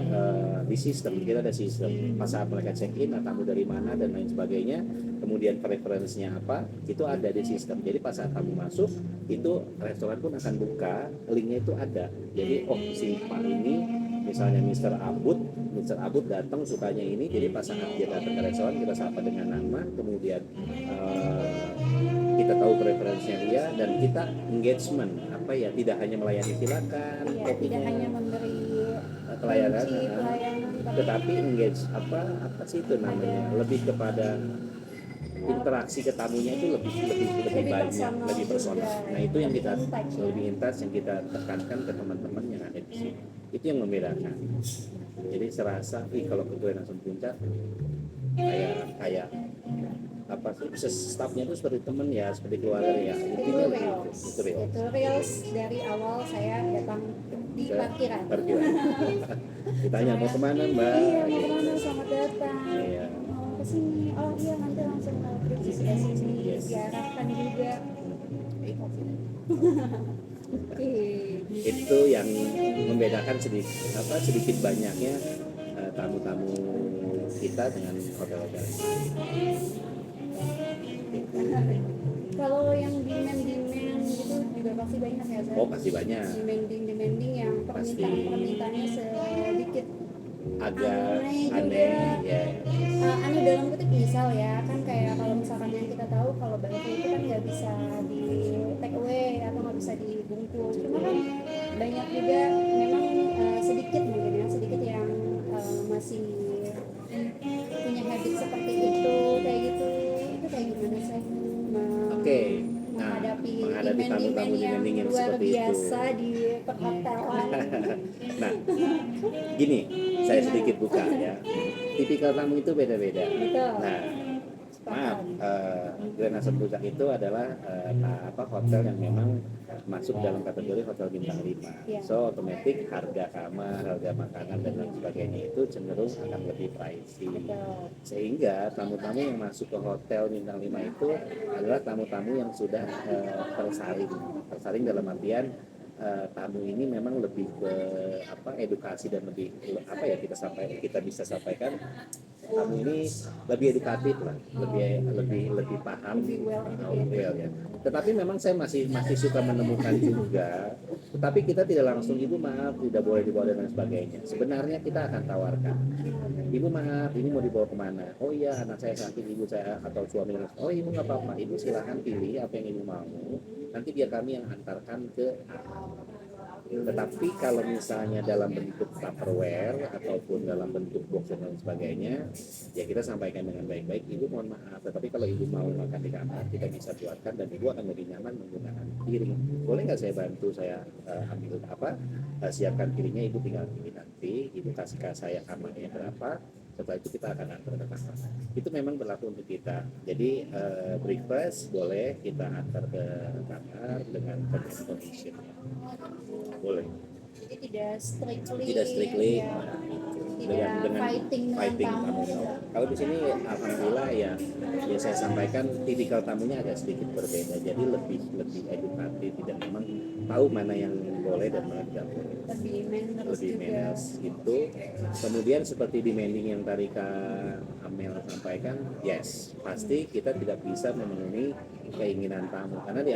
[SPEAKER 2] di sistem kita ada sistem pas saat mereka check in, tamu dari mana dan lain sebagainya, kemudian preferensinya apa itu ada di sistem. Jadi pas saat kamu masuk itu restoran pun akan buka linknya, itu ada. Jadi si Pak ini misalnya Mr. Abud datang sukanya ini, jadi pas saat dia datang ke restoran kita sapa dengan nama, kemudian kita tahu preferensinya dia dan kita engagement tidak hanya melayani silakan,
[SPEAKER 1] tidak hanya memberi
[SPEAKER 2] pelayanan,
[SPEAKER 1] pelayanan
[SPEAKER 2] tetapi engage apa sih itu namanya, lebih kepada interaksi ke tamunya itu lebih banyak,
[SPEAKER 1] personal
[SPEAKER 2] lebih personal.
[SPEAKER 1] juga.
[SPEAKER 2] Nah itu yang kita
[SPEAKER 1] Lebih in touch, ya.
[SPEAKER 2] lebih intens yang kita tekankan ke teman-teman yang ada di sini. Itu yang membedakan. Jadi serasa, kalau ke langsung puncak kayak apa sih, staffnya itu seperti teman ya, seperti keluarga ya.
[SPEAKER 1] Itu
[SPEAKER 2] Intinya
[SPEAKER 1] reals.
[SPEAKER 2] itu real.
[SPEAKER 1] Itu reals dari awal saya datang di parkiran.
[SPEAKER 2] Ditanya mau kemana mbak?
[SPEAKER 1] Iya, mau kemana, selamat datang.
[SPEAKER 2] Iya.
[SPEAKER 1] Mau kesini, oh iya nanti langsung pergi sebelah sini,
[SPEAKER 2] Yes.
[SPEAKER 1] diarahkan juga. Oke.
[SPEAKER 2] Itu yang membedakan sedikit banyaknya tamu-tamu kita dengan hotel-hotel.
[SPEAKER 1] Kalau yang demand gitu juga pasti banyak ya, Zat?
[SPEAKER 2] Oh pasti banyak.
[SPEAKER 1] Demanding yang
[SPEAKER 2] Pasti.
[SPEAKER 1] permintaannya sedikit
[SPEAKER 2] Agak
[SPEAKER 1] aneh
[SPEAKER 2] aneh
[SPEAKER 1] juga.
[SPEAKER 2] ya.
[SPEAKER 1] Aneh dalam kutip, misal ya kan, kayak kalau misalkan yang kita tahu kalau bakso itu kan nggak bisa di take away atau nggak bisa dibungkus, cuma kan banyak juga memang sedikit mungkin ya, sedikit yang masih punya habit seperti itu, kayak gitu. Itu kayak gimana sih
[SPEAKER 2] Oke. Nah,
[SPEAKER 1] menghadapi
[SPEAKER 2] tamu-tamu
[SPEAKER 1] yang
[SPEAKER 2] demanding yang
[SPEAKER 1] luar
[SPEAKER 2] seperti
[SPEAKER 1] biasa
[SPEAKER 2] itu.
[SPEAKER 1] di perhotelan.
[SPEAKER 2] Nah, gini, saya sedikit buka ya. Tipikal tamu itu beda-beda.
[SPEAKER 1] Betul.
[SPEAKER 2] Nah, maaf, Grand Asem Puncak itu adalah hotel yang memang masuk dalam kategori hotel bintang 5.
[SPEAKER 1] Yeah.
[SPEAKER 2] So, otomatis harga kamar, harga makanan dan lain sebagainya itu cenderung akan lebih pricey.
[SPEAKER 1] Betul.
[SPEAKER 2] Sehingga tamu-tamu yang masuk ke hotel bintang 5 itu adalah tamu-tamu yang sudah tersaring dalam artian tamu ini memang lebih ke edukasi dan lebih kita bisa sampaikan, tamu ini lebih edukatif lah, lebih paham,
[SPEAKER 1] Lebih well
[SPEAKER 2] ya. Tetapi memang saya masih suka menemukan juga, tetapi kita tidak langsung ibu maaf tidak boleh dibawa dan lain sebagainya. Sebenarnya kita akan tawarkan, ibu maaf ini mau dibawa kemana? Oh iya anak saya sakit, ibu saya atau suami. Oh ibu nggak apa-apa, ibu silahkan pilih apa yang ibu mau, nanti biar kami yang antarkan ke A. Tetapi kalau misalnya dalam bentuk Tupperware ataupun dalam bentuk box dan lain sebagainya, ya kita sampaikan dengan baik-baik, ibu mohon maaf, tetapi kalau ibu mau makan di kamar kita bisa buatkan dan ibu akan lebih nyaman menggunakan piring. Boleh nggak saya bantu, saya ambil siapkan piringnya, ibu tinggal pilih nanti, ibu kasih ke saya kamarnya berapa, setelah itu kita akan antar ke kamar. Itu memang berlaku untuk kita. Jadi breakfast boleh kita antar ke kamar dengan condition. Boleh.
[SPEAKER 1] Jadi tidak strictly
[SPEAKER 2] Ya,
[SPEAKER 1] tidak fighting tamu.
[SPEAKER 2] Kalau di sini alhamdulillah ya saya sampaikan tipikal tamunya agak sedikit berbeda. Jadi lebih edukatif, tidak memang tahu mana yang boleh dan mana tidak boleh. Lebih manners itu. Kemudian seperti demanding yang tadi Kak Amel sampaikan, yes, pasti kita tidak bisa memenuhi keinginan tamu karena di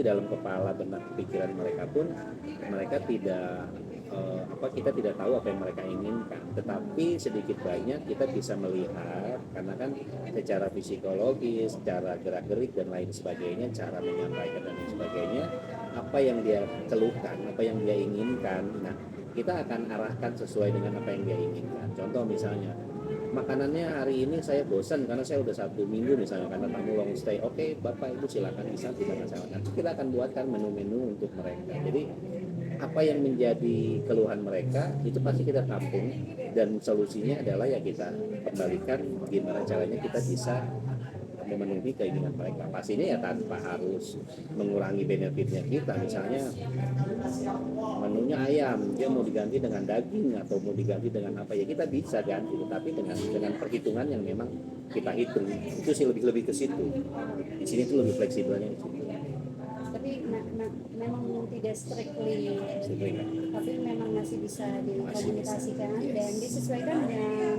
[SPEAKER 2] dalam kepala benak pikiran mereka pun mereka tidak kita tidak tahu apa yang mereka inginkan, tetapi sedikit banyak kita bisa melihat karena kan secara psikologis, secara gerak-gerik dan lain sebagainya, cara menyampaikan dan lain sebagainya, apa yang dia keluhkan, apa yang dia inginkan, nah kita akan arahkan sesuai dengan apa yang dia inginkan. Contoh misalnya makanannya hari ini saya bosan karena saya udah 1 minggu misalnya karena tamu long stay. Oke, Bapak Ibu silakan bisa masalah. Nanti kita akan buatkan menu-menu untuk mereka. Jadi apa yang menjadi keluhan mereka itu pasti kita tampung dan solusinya adalah ya kita kembalikan gimana caranya kita bisa memenuhi keinginan mereka. Pastinya ya tanpa harus mengurangi benefitnya kita. Misalnya menunya ayam, dia mau diganti dengan daging atau mau diganti dengan apa ya kita bisa ganti, tapi dengan perhitungan yang memang kita hitung. Itu sih lebih ke situ. Di sini tuh lebih fleksibelnya di situ.
[SPEAKER 1] Tapi memang tidak strictly, tapi memang masih bisa dikomunikasikan dan disesuaikan dengan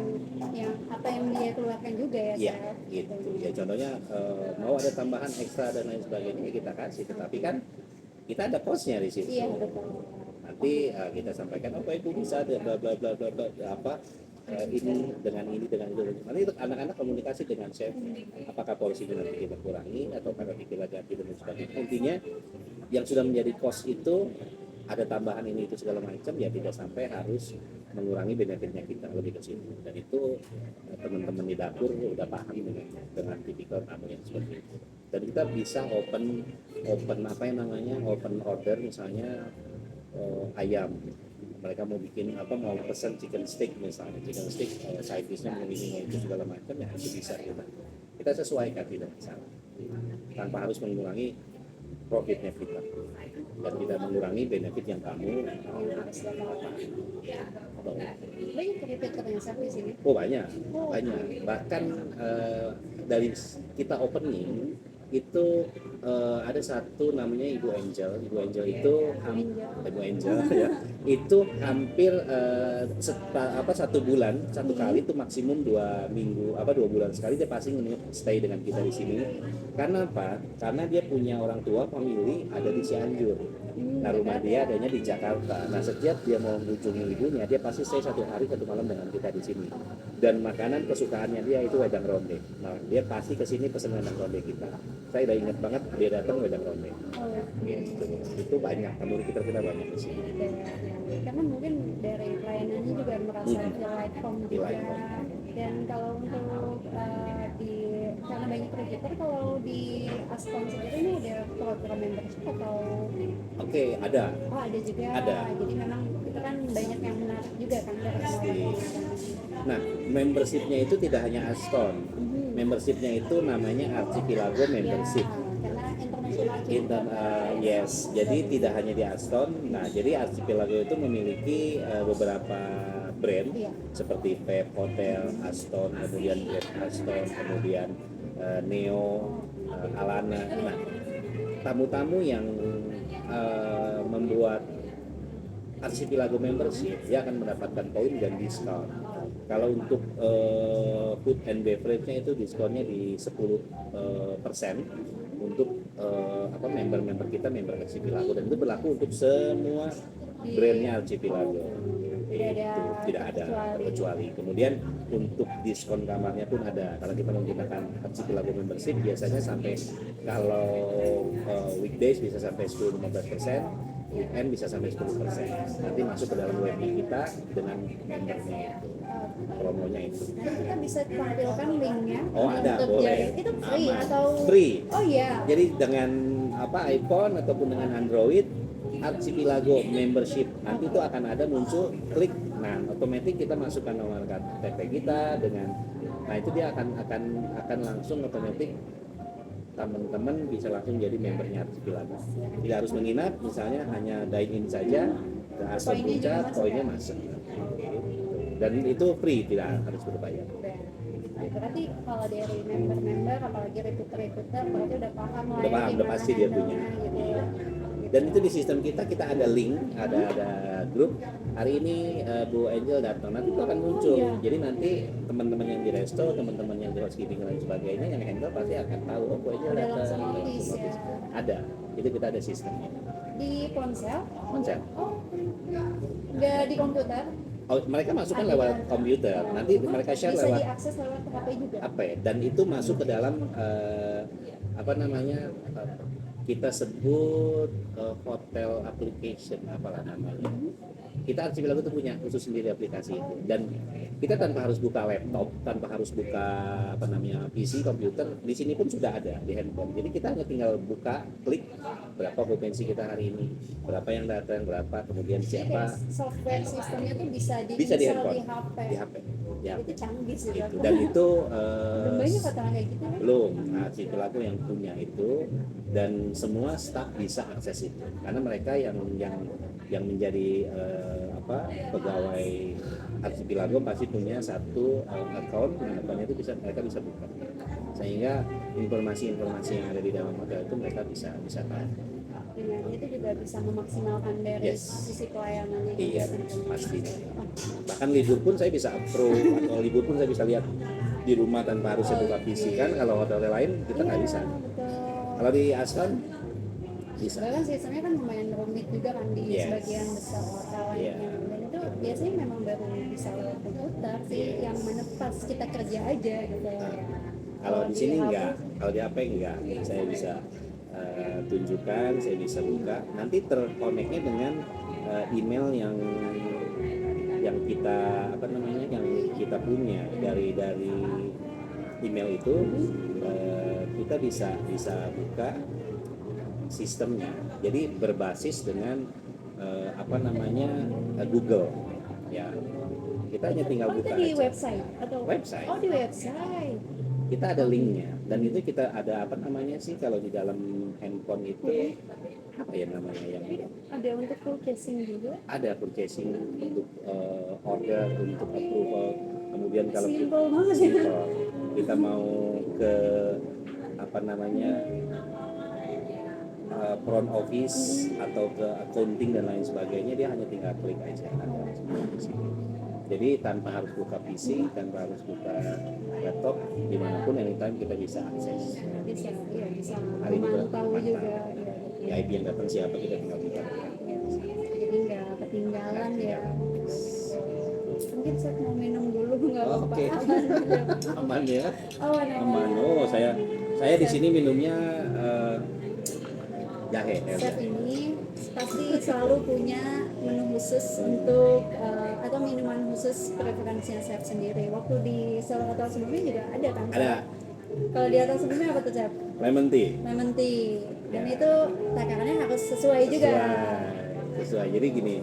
[SPEAKER 1] yang apa yang dia keluarkan juga ya.
[SPEAKER 2] Iya, gitu. Ya contohnya mau ada tambahan ekstra dan lain sebagainya kita kasih, tetapi kan kita ada kosnya di situ.
[SPEAKER 1] Iya, betul.
[SPEAKER 2] Nanti kita sampaikan apa itu bisa ada bla bla bla bla ini dengan itu. Nanti anak-anak komunikasi dengan chef, apakah porsinya nanti kita kurangi atau karena kita ganti dan sebagainya. Intinya yang sudah menjadi cost itu ada tambahan ini itu segala macam, ya tidak sampai harus mengurangi benefitnya kita, lebih ke situ. Dan itu teman-teman di dapur udah paham dengan tipikal tamu yang seperti itu. Dan kita bisa open apa yang namanya open order, misalnya ayam, mereka mau bikin apa, mau pesan chicken steak misalnya, chicken steak side dish-nya mau ini mau itu segala macam, ya itu bisa kita sesuaikan, tidak masalah, tanpa harus mengurangi profitnya kita dan tidak mengurangi benefit yang kamu
[SPEAKER 1] Banyak repeaternya sampai di sini.
[SPEAKER 2] oh banyak bahkan dari kita opening itu ada satu namanya Ibu Angel itu Ibu Angel ya, itu hampir satu bulan satu kali itu maksimum 2 bulan sekali dia pasti stay dengan kita di sini. Karena apa? Karena dia punya orang tua family ada di Cianjur. Nah, rumah dia adanya di Jakarta. Nah, setiap dia mau mengunjungi ibunya, dia pasti stay 1 hari 1 malam dengan kita di sini. Dan makanan kesukaannya dia itu wedang ronde. Nah, dia pasti ke sini pesen wedang ronde kita. Saya udah ingat banget dia datang wedang ronde. Gitu. Itu banyak, menurut kita banyak di sini.
[SPEAKER 1] Karena mungkin dari pelayanannya juga merasa feel like home juga. Dan kalau untuk karena banyak repeater, kalau di Aston sendiri ini ada program membership atau?
[SPEAKER 2] Oke, ada.
[SPEAKER 1] Oh, ada juga.
[SPEAKER 2] Ada.
[SPEAKER 1] Jadi memang kita kan banyak yang menarik juga kan dari
[SPEAKER 2] Pasti. Nah, membershipnya itu tidak hanya Aston. Membershipnya itu namanya Archipelago Membership.
[SPEAKER 1] Ya, karena internasional.
[SPEAKER 2] Yes, jadi tidak hanya di Aston. Nah, jadi Archipelago itu memiliki beberapa brand seperti Pep Hotel, Aston, kemudian Great Aston, kemudian Neo, Alana. Nah, tamu-tamu yang membuat Archipelago Membership dia akan mendapatkan poin dan diskon. Kalau untuk food and beverage-nya itu diskonnya di 10% untuk member-member kita, member Archipelago, dan itu berlaku untuk semua brandnya Archipelago. Tidak ada terkecuali. Kemudian untuk diskon kamarnya pun ada. Kalau kita menggunakan Archipelago Membership biasanya sampai, kalau weekdays bisa sampai 10-15%, weekend bisa sampai 10%. Nanti masuk ke dalam webnya kita dengan membernya itu, promonya itu.
[SPEAKER 1] Nanti kita bisa tampilkan linknya.
[SPEAKER 2] Oh, ada, boleh.
[SPEAKER 1] Itu free atau?
[SPEAKER 2] Free.
[SPEAKER 1] Oh iya.
[SPEAKER 2] Jadi dengan iPhone ataupun dengan Android, Archipelago Membership, nanti itu akan ada muncul, klik, nah otomatis kita masukkan nomor KTP kita dengan, nah itu dia akan langsung otomatis teman-teman bisa langsung jadi membernya Archipelago. Tidak harus menginap, misalnya hanya dine in saja, ke Aston Puncak, poinnya masuk. Dan itu free, tidak harus berbayar.
[SPEAKER 1] Berarti kalau dari member-member, apalagi repeater, berarti udah paham lah.
[SPEAKER 2] Udah pasti dia punya.
[SPEAKER 1] Gitu.
[SPEAKER 2] Dan itu di sistem kita ada link, ada grup. Hari ini Bu Angel datang, nanti itu akan muncul. Jadi nanti teman-teman yang di resto, teman-teman yang di housekeeping dan sebagainya yang handle pasti akan tahu, oh Bu Angel datang. Ada, itu kita ada sistemnya.
[SPEAKER 1] Di ponsel?
[SPEAKER 2] Oh,
[SPEAKER 1] nggak di komputer?
[SPEAKER 2] Oh, mereka masukkan lewat komputer. Nanti mereka share
[SPEAKER 1] bisa
[SPEAKER 2] lewat
[SPEAKER 1] diakses lewat HP juga.
[SPEAKER 2] HP, dan itu masuk ke dalam kita sebut hotel application, apalah namanya. Kita Archipelago itu punya khusus sendiri aplikasi itu, dan kita tanpa harus buka laptop, tanpa harus buka PC, komputer, di sini pun sudah ada di handphone. Jadi kita hanya tinggal buka, klik berapa okupansi kita hari ini, berapa yang datang, berapa, kemudian siapa.
[SPEAKER 1] Software sistemnya tuh bisa
[SPEAKER 2] di
[SPEAKER 1] handphone,
[SPEAKER 2] di HP.
[SPEAKER 1] Itu canggih sih.
[SPEAKER 2] Gitu. Dan itu
[SPEAKER 1] banyak katakan kayak gitu.
[SPEAKER 2] Belum, Archipelago yang punya itu, dan semua staff bisa akses itu karena mereka yang menjadi pegawai Archipelago pasti punya satu account, yang akunnya itu mereka bisa buka, sehingga informasi-informasi yang ada di dalam hotel itu mereka bisa tahu.
[SPEAKER 1] Itu juga bisa memaksimalkan dari sisi pelayanannya.
[SPEAKER 2] Iya, pasti. Bahkan libur pun saya bisa approve, atau libur pun saya bisa lihat di rumah tanpa harus saya buka PC kan. Kalau hotel lain kita nggak bisa. Kalau di Aston bisa.
[SPEAKER 1] Bahkan sistemnya kan lumayan rumit juga kan di sebagian besar hotel lainnya. Dan itu biasanya memang baru bisa lewat komputer sih, yang mana pas kita kerja aja gitu.
[SPEAKER 2] Kalau di sini enggak, kalau di HP enggak. Saya bisa tunjukkan, saya bisa buka. Nanti terkoneknya dengan email yang kita yang kita punya dari email itu, kita bisa buka sistemnya. Jadi berbasis dengan Google ya. Kita hanya tinggal buka
[SPEAKER 1] di
[SPEAKER 2] aja.
[SPEAKER 1] website atau
[SPEAKER 2] Website.
[SPEAKER 1] di website.
[SPEAKER 2] Kita ada linknya, dan itu kita ada kalau di dalam handphone itu apa ya namanya, yang
[SPEAKER 1] Ada untuk purchasing juga.
[SPEAKER 2] ada purchasing untuk order, untuk approval. Kemudian kalau
[SPEAKER 1] Simple banget ya.
[SPEAKER 2] kita mau ke front office atau ke accounting dan lain sebagainya, dia hanya tinggal klik aja, ada semua di sini. Jadi tanpa harus buka PC, tanpa harus buka laptop, dimanapun anytime kita bisa akses.
[SPEAKER 1] Bisa
[SPEAKER 2] Hari ini
[SPEAKER 1] memantau
[SPEAKER 2] bermantau.
[SPEAKER 1] juga ya.
[SPEAKER 2] IP yang datang siapa, kita tinggal buka.
[SPEAKER 1] Jadi nggak ketinggalan ya. Mungkin saya mau minum dulu, nggak apa-apa.
[SPEAKER 2] Oke. Aman ya.
[SPEAKER 1] Aman.
[SPEAKER 2] Oh, saya di sini minumnya jahe.
[SPEAKER 1] Chef ini pasti selalu punya menu khusus untuk atau minuman khusus preferensinya chef sendiri. Waktu di salah hotel sebelumnya juga ada kan?
[SPEAKER 2] Ada
[SPEAKER 1] Kalau di hotel sebelumnya apa tuh chef?
[SPEAKER 2] lemon tea.
[SPEAKER 1] Lemon tea. Dan
[SPEAKER 2] Ya.
[SPEAKER 1] itu takarannya harus sesuai juga.
[SPEAKER 2] Sesuai. Jadi gini,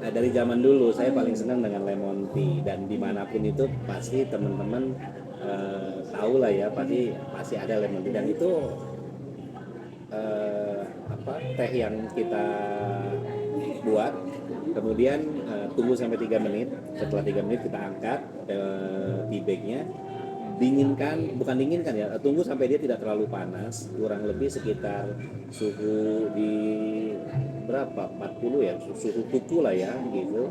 [SPEAKER 2] dari zaman dulu saya paling senang dengan lemon tea, dan dimanapun itu pasti teman-teman tahu lah ya, pasti ada lemon tea, dan itu teh yang kita buat, kemudian tunggu sampai 3 menit. Setelah 3 menit kita angkat tea bagnya, tunggu sampai dia tidak terlalu panas, kurang lebih sekitar suhu di berapa, 40 ya, suhu kuku lah ya gitu,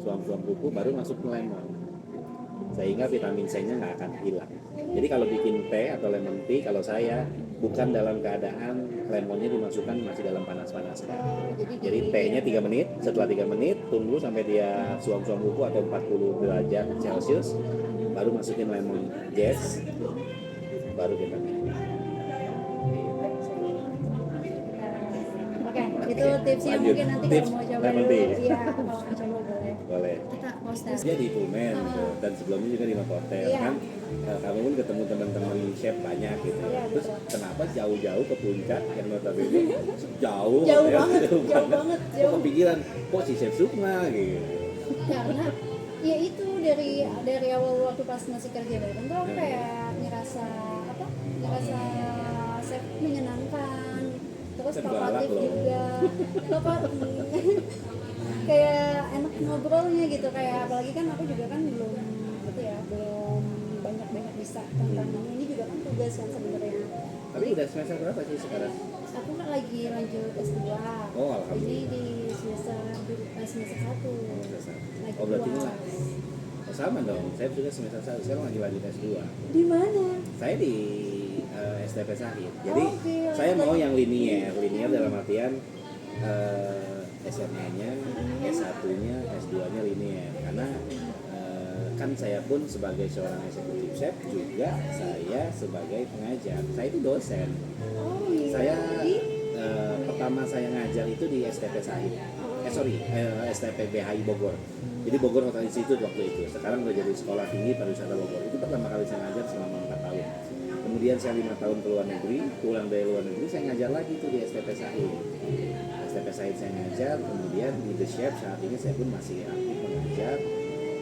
[SPEAKER 2] suam-suam kuku, baru masuk ke lemon, sehingga vitamin C-nya nggak akan hilang. Jadi kalau bikin teh atau lemon tea, kalau saya bukan dalam keadaan lemonnya dimasukkan masih dalam panas-panasnya. Jadi tehnya 3 menit, setelah 3 menit tunggu sampai dia suam-suam kuku atau 40 derajat Celcius, baru masukin lemon zest, baru kita minum.
[SPEAKER 1] Oke, itu tipsnya.
[SPEAKER 2] Lanjut.
[SPEAKER 1] Mungkin nanti
[SPEAKER 2] Tips
[SPEAKER 1] kalau mau coba
[SPEAKER 2] lemon
[SPEAKER 1] dulu.
[SPEAKER 2] tea.
[SPEAKER 1] Iya, kalau mau coba boleh.
[SPEAKER 2] Boleh.
[SPEAKER 1] Kita post
[SPEAKER 2] Dia di Pullman gitu, dan sebelumnya juga di Novotel
[SPEAKER 1] Iya.
[SPEAKER 2] kan. Kamu pun ketemu teman-teman chef banyak gitu.
[SPEAKER 1] Iya,
[SPEAKER 2] Terus
[SPEAKER 1] betul.
[SPEAKER 2] kenapa jauh-jauh ke puncak yang notabene jauh
[SPEAKER 1] Jauh
[SPEAKER 2] ya,
[SPEAKER 1] banget.
[SPEAKER 2] Kok kepikiran, kok si Chef Sukma gitu.
[SPEAKER 1] Karena ya itu dari awal waktu pas masih kerja bareng tuh aku kayak ngerasa chef menyenangkan, terus
[SPEAKER 2] Kan galak
[SPEAKER 1] kooperatif
[SPEAKER 2] loh.
[SPEAKER 1] juga, kayak enak ngobrolnya gitu, kayak apalagi kan aku juga kan belum banyak bisa tentang ini juga kan tugas kan sebenarnya.
[SPEAKER 2] Tapi udah semester berapa sih sekarang?
[SPEAKER 1] Aku kan lagi lanjut S2.
[SPEAKER 2] Oh, alhamdulillah.
[SPEAKER 1] Ini di semester 1. Lagi
[SPEAKER 2] Oh, berarti
[SPEAKER 1] UAS.
[SPEAKER 2] sama dong. Saya juga semester 1, sekarang lagi lanjut S2.
[SPEAKER 1] Di mana?
[SPEAKER 2] Saya di STP Sahid. Jadi
[SPEAKER 1] Oke,
[SPEAKER 2] saya mau yang linear dalam artian SMA-nya, S1-nya, S2-nya linear. Karena kan saya pun sebagai seorang eksekutif chef, juga saya sebagai pengajar. Saya itu dosen.
[SPEAKER 1] Oh iya.
[SPEAKER 2] Saya pertama saya ngajar itu di STP Sahid. STP BHI Bogor. Jadi Bogor Hotel Institute waktu itu. Sekarang udah jadi Sekolah Tinggi Pariwisata Bogor. Itu pertama kali saya ngajar selama 4 tahun. Kemudian saya 5 tahun ke luar negeri, pulang dari luar negeri saya ngajar lagi tuh di STP Sahid. STP Sahid saya ngajar, kemudian di The Chef saat ini saya pun masih aktif mengajar.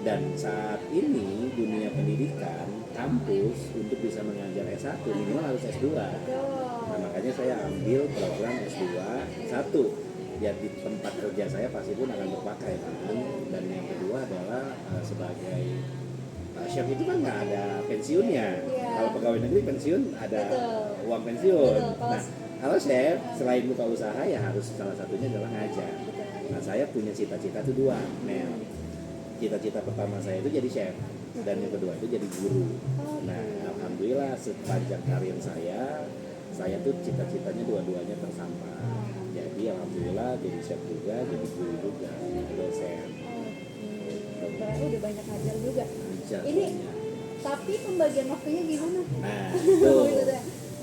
[SPEAKER 2] Dan saat ini dunia pendidikan, kampus untuk bisa mengajar S1 minimal harus S2. Nah, makanya saya ambil program S2 1. Ya di tempat kerja saya pasti pun akan berpakai kan. Dan yang kedua adalah sebagai chef itu kan nggak ada pensiunnya.
[SPEAKER 1] Iya.
[SPEAKER 2] Kalau pegawai negeri pensiun ada
[SPEAKER 1] Betul.
[SPEAKER 2] uang pensiun.
[SPEAKER 1] Betul.
[SPEAKER 2] Nah, kalau chef selain buka usaha ya harus salah satunya adalah ngajar. Nah, saya punya cita-cita itu 2, Mel. Cita-cita pertama saya itu jadi chef, dan yang kedua itu jadi guru. Nah, alhamdulillah sepanjang karir saya tuh cita-citanya dua-duanya tersampai. Jadi alhamdulillah jadi chef juga, jadi guru juga, dosen.
[SPEAKER 1] Berarti udah banyak ngajar juga.
[SPEAKER 2] Ngajar
[SPEAKER 1] Ini
[SPEAKER 2] banyak.
[SPEAKER 1] tapi pembagian waktunya gimana?
[SPEAKER 2] Nah, itu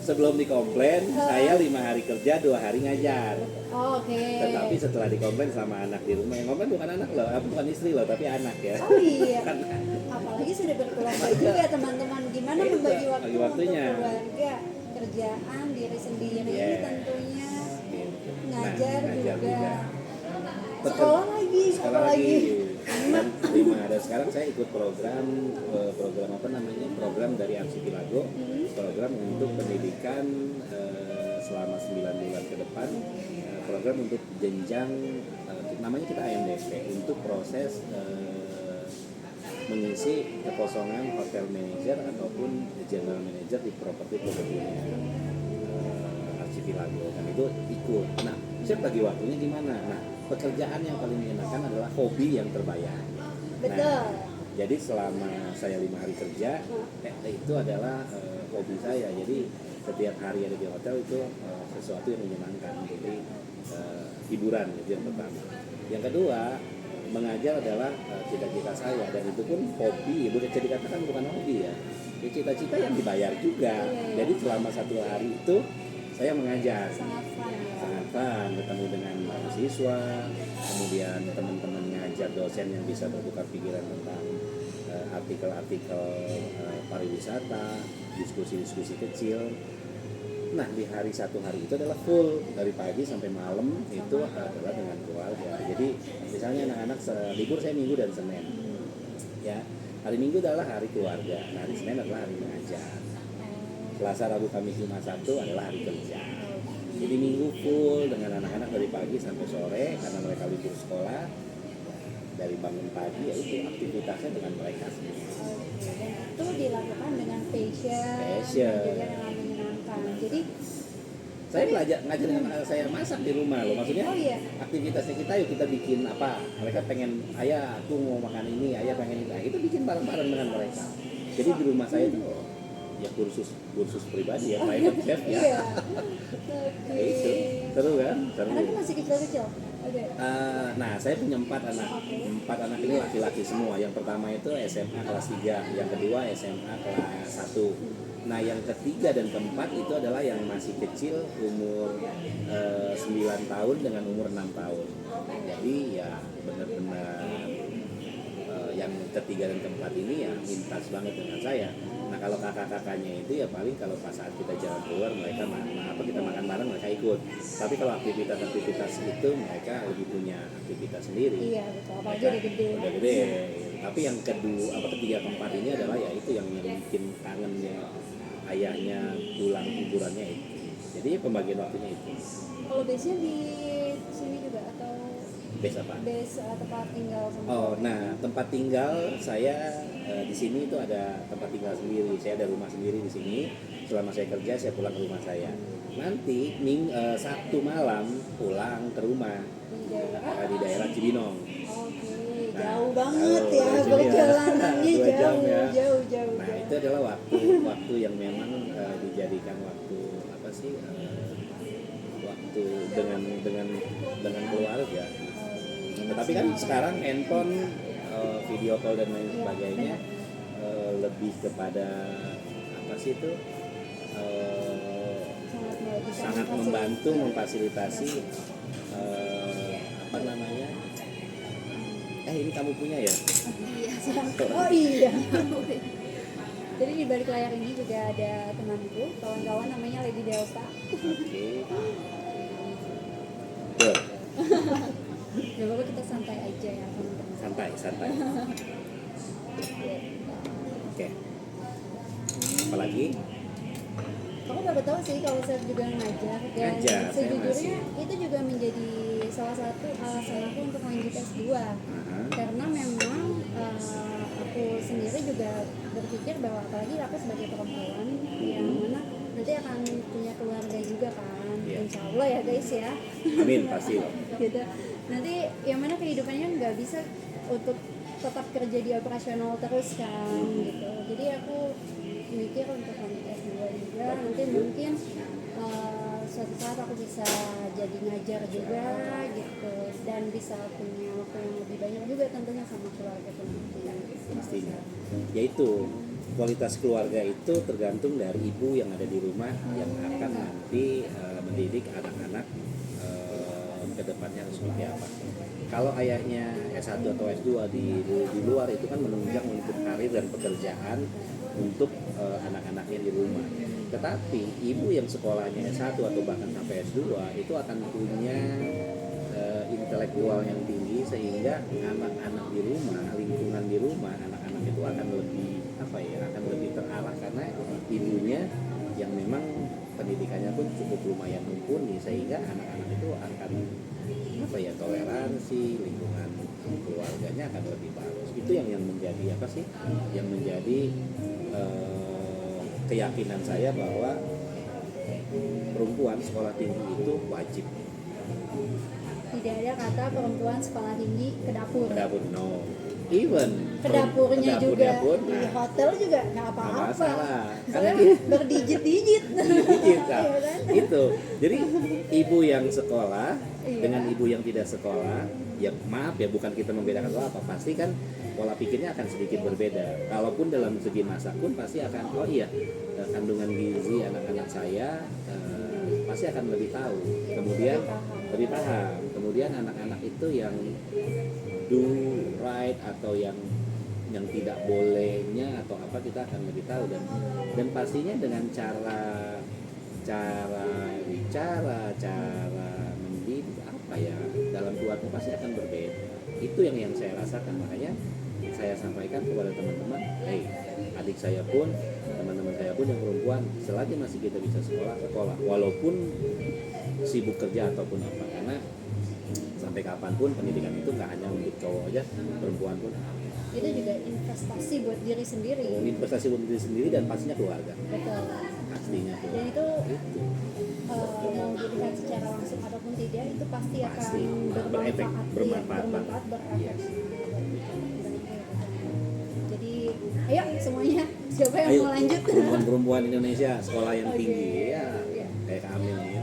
[SPEAKER 2] sebelum dikomplain saya 5 hari kerja 2 hari ngajar.
[SPEAKER 1] Oke.
[SPEAKER 2] Tetapi setelah dikomplain sama anak di rumah, yang komplain bukan anak loh, bukan istri loh, tapi anak ya.
[SPEAKER 1] Oh iya. Apalagi sudah berkeluarga juga teman-teman. Gimana
[SPEAKER 2] Iya,
[SPEAKER 1] membagi waktu
[SPEAKER 2] bagi waktunya.
[SPEAKER 1] untuk keluarga, kerjaan, diri sendiri
[SPEAKER 2] Iya.
[SPEAKER 1] tentunya,
[SPEAKER 2] Gitu.
[SPEAKER 1] ngajar juga.
[SPEAKER 2] Betul.
[SPEAKER 1] Sekolah lagi,
[SPEAKER 2] Sekolah lagi. Dan 5 dan sekarang saya ikut program apa namanya, program dari Arsipilago, program untuk pendidikan selama 9 bulan ke depan, program untuk jenjang namanya kita AMDP untuk proses mengisi kekosongan hotel manager ataupun general manager di properti portfolio Arsipilago, dan itu ikut. Nah, saya bagi waktunya gimana? Nah, pekerjaan yang paling menyenangkan adalah hobi yang terbayar.
[SPEAKER 1] Betul.
[SPEAKER 2] Nah, jadi selama saya 5 hari kerja, itu adalah hobi saya. Jadi setiap hari ada di hotel itu sesuatu yang menyenangkan. Jadi hiburan itu yang pertama. Yang kedua, mengajar adalah cita-cita saya, dan itu pun hobi. Boleh jadi dikatakan bukan hobi ya. Cita-cita yang dibayar juga. Jadi selama 1 hari itu saya mengajar.
[SPEAKER 1] Sangat fun ya.
[SPEAKER 2] Sangat fun, ketemu dengan mahasiswa, kemudian teman-teman ngajar, dosen yang bisa bertukar pikiran tentang artikel-artikel pariwisata, diskusi-diskusi kecil. Nah, di hari 1 hari itu adalah full dari pagi sampai malam itu adalah dengan keluarga. Jadi misalnya anak-anak libur saya Minggu dan Senin, ya hari Minggu adalah hari keluarga, nah, hari Senin adalah hari mengajar. Selasa, Rabu, Kamis, Jumat, Sabtu adalah hari kerja. Jadi minggu full dengan anak-anak dari pagi sampai sore karena mereka libur sekolah. Dari bangun pagi ya itu aktivitasnya dengan mereka semua.
[SPEAKER 1] Dan itu dilakukan dengan passion. Dan juga dengan menyenangkan. Jadi
[SPEAKER 2] saya belajar ngajarin anak saya masak di rumah loh, maksudnya aktivitasnya kita yuk kita bikin apa, mereka pengen ayah aku mau makan ini, ayah pengen ini, nah, itu bikin bareng-bareng dengan mereka. Jadi di rumah saya tuh ya kursus pribadi ya, private chef ya.
[SPEAKER 1] Iya.
[SPEAKER 2] Itu seru kan? Seru.
[SPEAKER 1] Anaknya masih kecil-kecil. Oke.
[SPEAKER 2] Nah, saya punya 4 anak. 4 anak ini laki-laki semua. Yang pertama itu SMA kelas 3, yang kedua SMA kelas 1. Nah, yang ketiga dan keempat itu adalah yang masih kecil, umur 9 tahun dengan umur 6 tahun. Jadi ya benar-benar yang ketiga dan keempat ini ya mintas banget dengan saya. Nah, kalau kakak-kakaknya itu ya paling kalau pas saat kita jalan keluar mereka kita makan bareng mereka ikut. Tapi kalau aktivitas itu mereka lebih punya aktivitas sendiri.
[SPEAKER 1] Iya betul, apalagi udah gede.
[SPEAKER 2] Udah gede. Tapi yang ketiga keempat ini adalah ya itu yang bikin kangennya ayahnya pulang hiburannya itu. Jadi pembagian waktunya itu.
[SPEAKER 1] Kalau base-nya di sini juga atau
[SPEAKER 2] Base apa?
[SPEAKER 1] base tempat tinggal sama
[SPEAKER 2] Oh, nah tempat tinggal saya di sini itu ada tempat tinggal sendiri. Saya ada rumah sendiri di sini. Selama saya kerja, saya pulang ke rumah saya. Nanti Sabtu malam pulang ke rumah
[SPEAKER 1] di
[SPEAKER 2] daerah Cibinong.
[SPEAKER 1] Oke,
[SPEAKER 2] Nah,
[SPEAKER 1] jauh banget
[SPEAKER 2] jauh,
[SPEAKER 1] ya
[SPEAKER 2] dari sini ya.
[SPEAKER 1] perjalanannya
[SPEAKER 2] 2 jam ya.
[SPEAKER 1] jauh.
[SPEAKER 2] Nah, itu adalah waktu yang memang dijadikan waktu apa sih? Waktu dengan keluarga. Tetapi kan sekarang handphone, video call dan lain sebagainya lebih kepada apa sih itu sangat membantu memfasilitasi apa namanya? Ini kamu punya ya?
[SPEAKER 1] Iya, oh iya. Jadi di balik layar ini juga ada temanku, kawan-kawan namanya Lady Delta.
[SPEAKER 2] Oke. Tuh.
[SPEAKER 1] Gak apa-apa, kita santai aja ya teman-teman.
[SPEAKER 2] Santai. Oke. Apalagi?
[SPEAKER 1] Aku baru tahu sih kalau saya juga ngajar, dan
[SPEAKER 2] Ngajar, saya
[SPEAKER 1] sejujurnya itu juga menjadi salah satu alasan aku untuk lanjut S2. Karena memang aku sendiri juga berpikir bahwa apalagi aku sebagai perempuan yang mana nanti akan punya keluarga juga kan, insya Allah ya guys ya.
[SPEAKER 2] Amin, pasti loh.
[SPEAKER 1] Gitu. Nanti yang mana kehidupannya nggak bisa untuk tetap kerja di operasional terus kan gitu. Jadi aku mikir untuk lanjut S2 juga, nanti mungkin suatu saat aku bisa jadi ngajar juga gitu, dan bisa punya waktu yang lebih banyak juga tentunya sama keluarga nanti.
[SPEAKER 2] Pastinya. Yaitu kualitas keluarga itu tergantung dari ibu yang ada di rumah yang akan nanti mendidik anak-anak ke depannya harus seperti apa. Kalau ayahnya S1 atau S2 di luar itu kan menunjang untuk karir dan pekerjaan untuk anak-anaknya di rumah. Tetapi ibu yang sekolahnya S1 atau bahkan sampai S2 itu akan punya intelektual yang tinggi sehingga anak-anak di rumah, lingkungan di rumah, anak-anak itu akan lebih akan lebih terarah karena ibunya yang memang pendidikannya pun cukup lumayan mumpuni sehingga anak-anak itu akan toleransi, lingkungan keluarganya akan lebih bagus. Itu yang menjadi yang menjadi keyakinan saya bahwa perempuan sekolah tinggi itu wajib.
[SPEAKER 1] Tidak ada kata perempuan sekolah tinggi ke dapur.
[SPEAKER 2] Ke dapur no. Even
[SPEAKER 1] ke dapurnya juga
[SPEAKER 2] pun,
[SPEAKER 1] di hotel juga nggak apa-apa.
[SPEAKER 2] Karena
[SPEAKER 1] berdijit-dijit.
[SPEAKER 2] Kan? Itu. Jadi ibu yang sekolah dengan ibu yang tidak sekolah, ya maaf ya bukan kita membedakan apa, pasti kan pola pikirnya akan sedikit berbeda. Kalaupun dalam segi masak pun pasti akan kandungan gizi anak-anak saya pasti akan lebih tahu. Kemudian lebih paham. Kemudian anak-anak itu yang do right atau yang tidak bolehnya atau apa kita akan lebih tahu dan pastinya dengan cara bicara, cara mendidik dalam keluarga pasti akan berbeda. Itu yang saya rasakan, makanya saya sampaikan kepada teman-teman, adik saya pun, teman-teman saya pun yang perempuan, selagi masih kita bisa sekolah, walaupun sibuk kerja ataupun apa, karena sampai kapanpun pendidikan itu nggak hanya untuk cowok aja, perempuan pun
[SPEAKER 1] itu juga investasi buat diri sendiri.
[SPEAKER 2] Investasi buat diri sendiri dan pastinya keluarga.
[SPEAKER 1] Betul.
[SPEAKER 2] Pastinya.
[SPEAKER 1] Dan itu mau dilihat secara langsung ataupun tidak, itu pasti akan bermanfaat, berefek.
[SPEAKER 2] Yes.
[SPEAKER 1] Jadi, ayo semuanya, siapa yang mau lanjut?
[SPEAKER 2] Perempuan Indonesia sekolah yang tinggi kayak Kak Amel ya.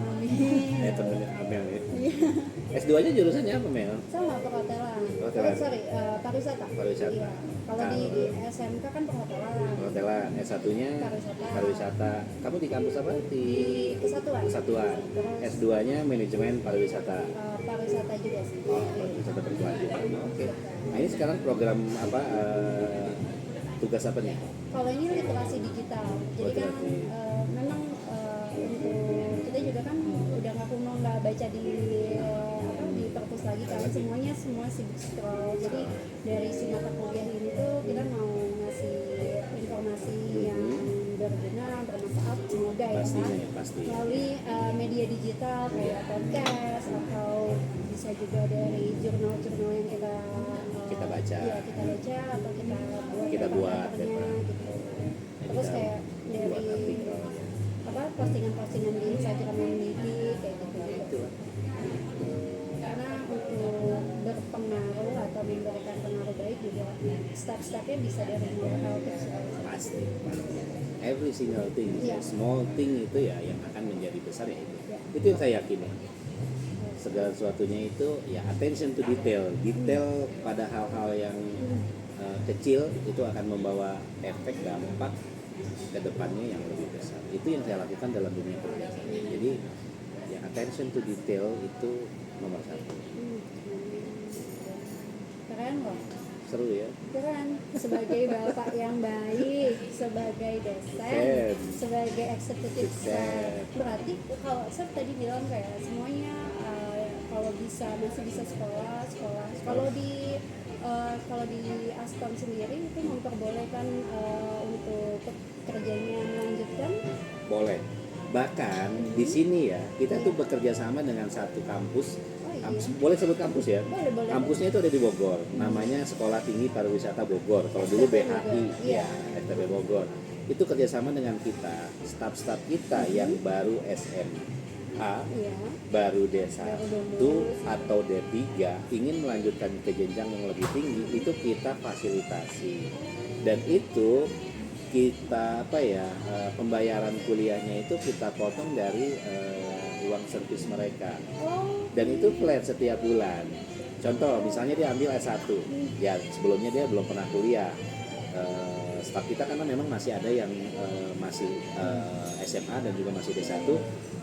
[SPEAKER 2] Kayak temennya Amel ya. S2-nya jurusannya apa, Mel?
[SPEAKER 1] Sama, perhotelan. Pariwisata.
[SPEAKER 2] Pariwisata.
[SPEAKER 1] Iya. Kalau di SMK kan perhotelan.
[SPEAKER 2] Perhotelan. S1-nya pariwisata. Kamu di kampus apa? Di Kesatuan. S2-nya manajemen pariwisata.
[SPEAKER 1] Pariwisata juga sih.
[SPEAKER 2] Pariwisata berkelanjutan. Oke. Nah, ini sekarang program apa? Tugas apa nih?
[SPEAKER 1] Kalau ini literasi digital. Jadi kan memang untuk kita juga kan udah nggak kuno, nggak baca di perpus lagi kan, semua sibuk scroll. Jadi dari si mata kuliah ini tuh kita mau ngasih informasi yang berguna, bermanfaat, semoga ya kan, melalui media digital kayak podcast atau bisa juga dari jurnal-jurnal yang kita baca atau kita buat gitu. Terus kayak dari postingan-postingan di Instagram yang mendidik kayak gitu. Karena untuk berpengaruh atau memberikan pengaruh baik juga step-stepnya bisa dari mulai hal kecil.
[SPEAKER 2] Pasti. Every single thing, small thing itu ya yang akan menjadi besar ya itu. Itu yang saya yakini. Segala sesuatunya itu ya attention to detail pada hal-hal yang kecil itu akan membawa efek dampak ke depannya yang lebih besar. Itu yang saya lakukan dalam dunia kerja saya. Jadi ya attention to detail itu nomor 1.
[SPEAKER 1] Keren loh.
[SPEAKER 2] Seru ya.
[SPEAKER 1] Keren. Sebagai bapak yang baik, sebagai dosen, sebagai eksekutif chef. Berarti kalau saya tadi bilang kayak semuanya kalau masih bisa sekolah. Kalau di Aston sendiri itu memperbolehkan untuk kerjanya melanjutkan? Boleh.
[SPEAKER 2] Bahkan di sini ya kita tuh bekerja sama dengan satu kampus. Boleh sebut kampus ya?
[SPEAKER 1] Boleh.
[SPEAKER 2] Kampusnya itu ada di Bogor. Namanya Sekolah Tinggi Pariwisata Bogor. Kalau dulu BHI, STB Bogor. Itu kerjasama dengan kita, staf-staf kita yang baru SMA, baru D1 atau D3 ingin melanjutkan ke jenjang yang lebih tinggi, itu kita fasilitasi. Dan itu kita pembayaran kuliahnya itu kita potong dari uang servis mereka. Dan itu flat setiap bulan. Contoh, misalnya dia ambil S1, ya sebelumnya dia belum pernah kuliah. staf kita karena memang masih ada yang masih SMA dan juga masih D1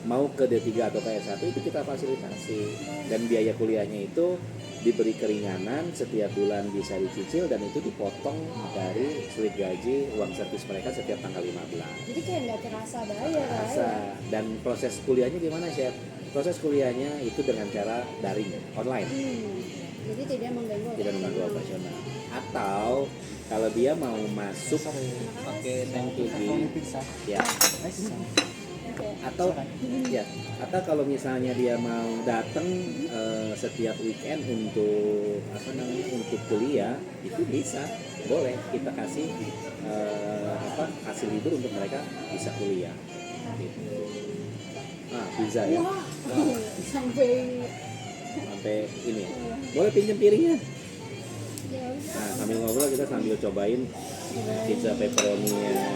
[SPEAKER 2] mau ke D3 atau ke S1 itu kita fasilitasi, dan biaya kuliahnya itu diberi keringanan, setiap bulan bisa dicicil dan itu dipotong dari slip gaji uang servis mereka setiap tanggal 15.
[SPEAKER 1] Jadi kayak nggak terasa bayar lah ya.
[SPEAKER 2] Dan proses kuliahnya gimana, Chef? Proses kuliahnya itu dengan cara daring, online.
[SPEAKER 1] Jadi tidak mengganggu
[SPEAKER 2] Operasional. Atau kalau dia mau masuk, oke, thank you Ji. Ya. Atau ya, atau kalau misalnya dia mau datang setiap weekend untuk untuk kuliah, itu bisa, boleh kita kasih kasih libur untuk mereka bisa kuliah. Gitu. Bisa ya.
[SPEAKER 1] Wah. Sampai
[SPEAKER 2] ini. Boleh pinjam piringnya.
[SPEAKER 1] ya.
[SPEAKER 2] Nah, sambil ngobrol kita sambil cobain pizza pepperoni-nya